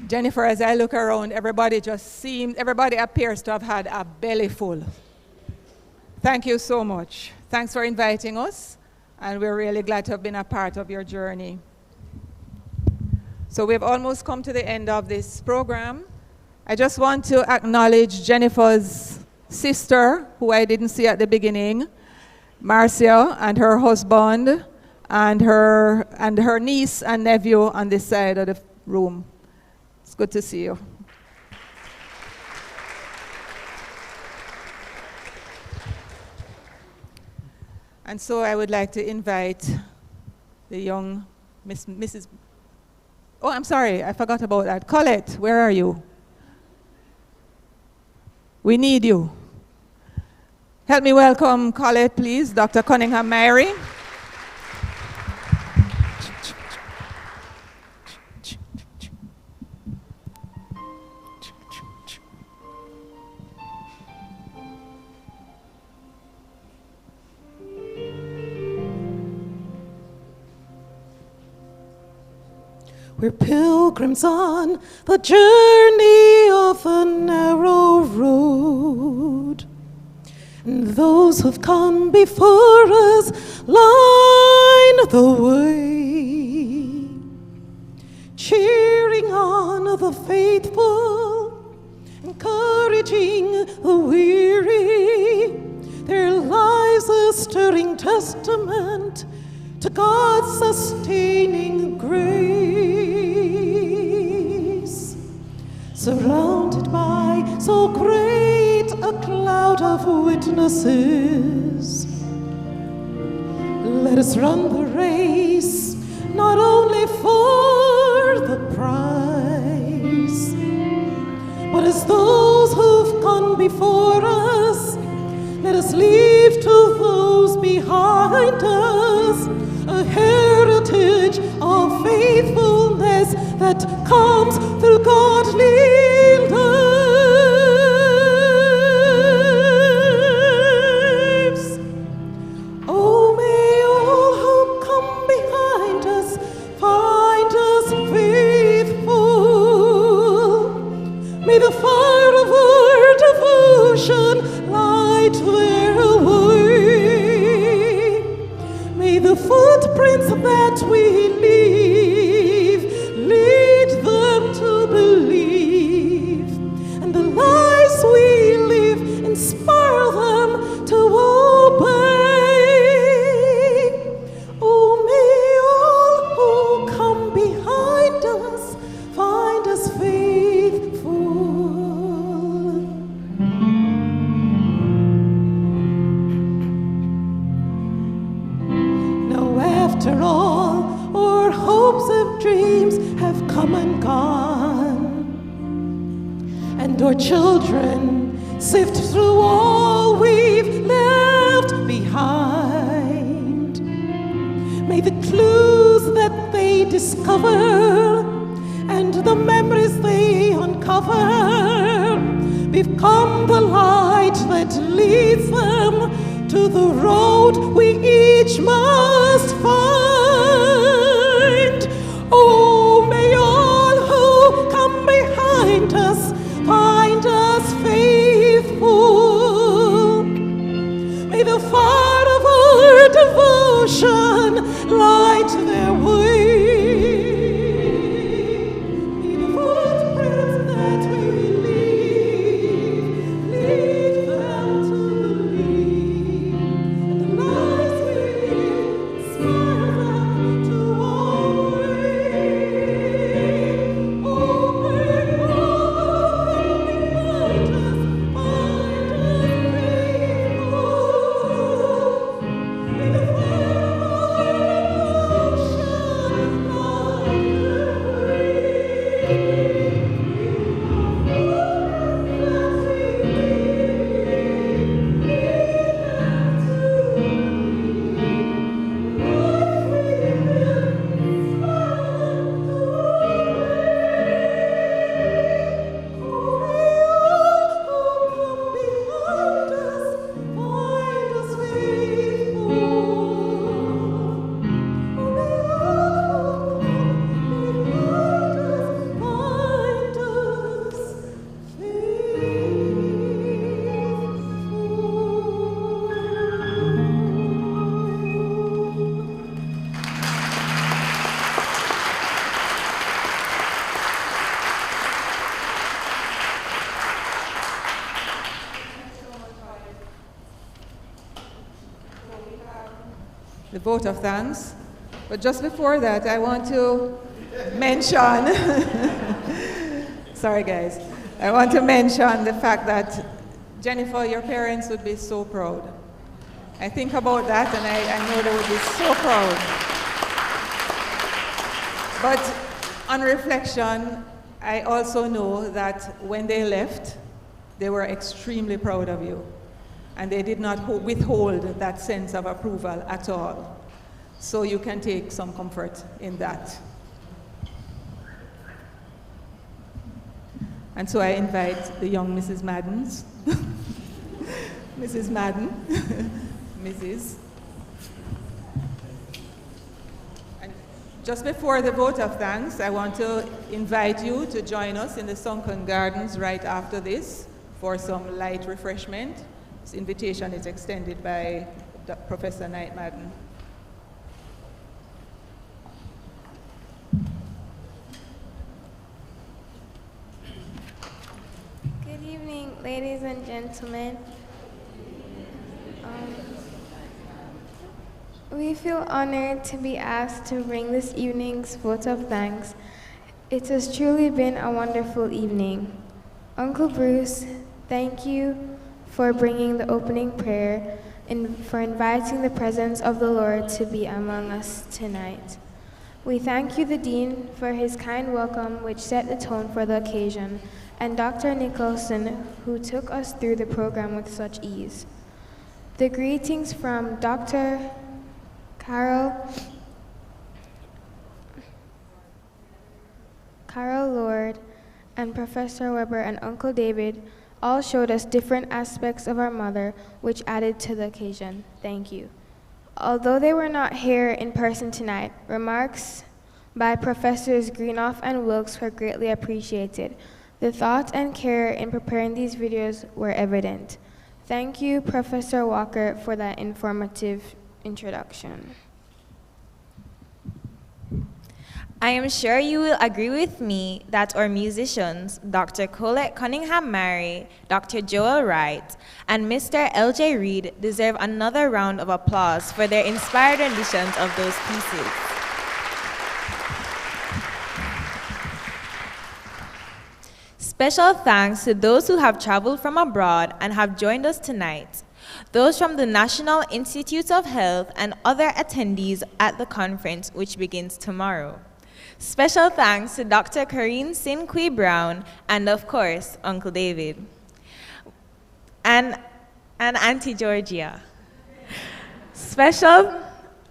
Jennifer, as I look around, everybody appears to have had a belly full. Thank you so much. Thanks for inviting us, and we're really glad to have been a part of your journey. So we've almost come to the end of this program. I just want to acknowledge Jennifer's sister, who I didn't see at the beginning, Marcia, and her husband, and her niece and nephew on this side of the room. It's good to see you. And so I would like to invite the young Mrs. Oh, I'm sorry, I forgot about that. Colette, where are you? We need you. Help me welcome Colette, please, Dr. Cunningham Mary. We're pilgrims on the journey of a narrow road. And those who've come before us line the way, cheering on the faithful, encouraging the weary. Their lives a stirring testament to God's sustaining grace. Surrounded by so great a cloud of witnesses, let us run the race, not only for the prize, but as those who've gone before us, let us leave to those behind us a heritage of faithfulness that comes through godly lives. Oh, may all who come behind us find us faithful. May the fire of our devotion light their way. May the footprints that we leave lead them to believe, and the lives we live inspire them to obey. Oh, may all who come behind us find us faithful. Now, after all, our hopes and dreams have come and gone, and our children sift through all we've left behind. May the clues that they discover and the memories they uncover become the light that leads them to the road we each must find. Oh, may all who come behind us find us faithful. May the fire of our devotion light their way. May the footprints that we leave lead them to believe, and the lives we live inspire them to obey. Oh, may all who come behind us find us faithful. May the fire of our devotion light their way. The vote of thanks. But just before that, I want to mention, sorry guys, I want to mention the fact that, Jennifer, your parents would be so proud. I think about that and I know they would be so proud. But on reflection, I also know that when they left, they were extremely proud of you. And they did not withhold that sense of approval at all. So you can take some comfort in that. And so I invite the young Mrs. Maddens, Mrs. Madden, Mrs. And just before the vote of thanks, I want to invite you to join us in the sunken gardens right after this for some light refreshment. This invitation is extended by Professor Knight-Madden. Good evening, ladies and gentlemen. We feel honored to be asked to bring this evening's vote of thanks. It has truly been a wonderful evening. Uncle Bruce, thank you for bringing the opening prayer and for inviting the presence of the Lord to be among us tonight. We thank you, the Dean, for his kind welcome which set the tone for the occasion, and Dr. Nicholson, who took us through the program with such ease. The greetings from Dr. Carol Lord and Professor Weber and Uncle David all showed us different aspects of our mother, which added to the occasion. Thank you. Although they were not here in person tonight, remarks by Professors Greenoff and Wilkes were greatly appreciated. The thought and care in preparing these videos were evident. Thank you, Professor Walker, for that informative introduction. I am sure you will agree with me that our musicians, Dr. Colette Cunningham-Mary, Dr. Joel Wright, and Mr. L.J. Reed deserve another round of applause for their inspired renditions of those pieces. Special thanks to those who have traveled from abroad and have joined us tonight, those from the National Institutes of Health and other attendees at the conference, which begins tomorrow. Special thanks to Dr. Corrine Sinqui Brown and, of course, Uncle David and Auntie Georgia.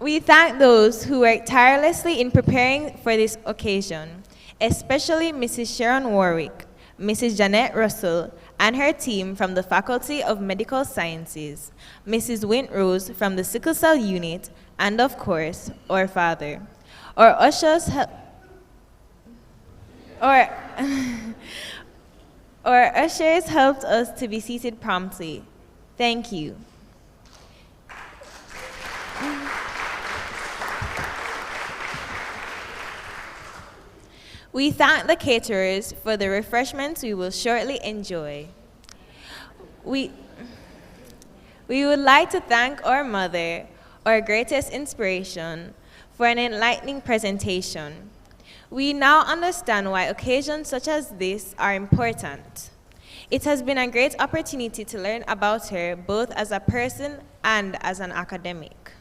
We thank those who worked tirelessly in preparing for this occasion, especially Mrs. Sharon Warwick, Mrs. Jeanette Russell, and her team from the Faculty of Medical Sciences, Mrs. Wintrose from the Sickle Cell Unit, and of course, our father. Our ushers helped us to be seated promptly. Thank you. We thank the caterers for the refreshments we will shortly enjoy. We would like to thank our mother, our greatest inspiration, for an enlightening presentation. We now understand why occasions such as this are important. It has been a great opportunity to learn about her, both as a person and as an academic.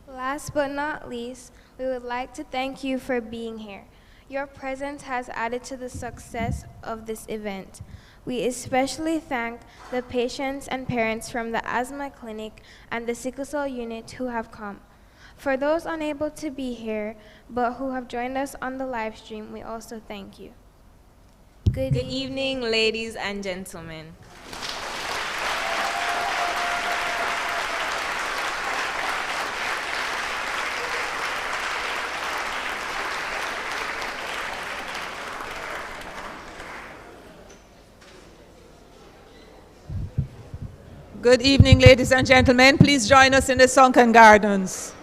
Last but not least, we would like to thank you for being here. Your presence has added to the success of this event. We especially thank the patients and parents from the asthma clinic and the sickle cell unit who have come. For those unable to be here, but who have joined us on the live stream, we also thank you. Good evening, ladies and gentlemen. Good evening, ladies and gentlemen. Please join us in the sunken gardens.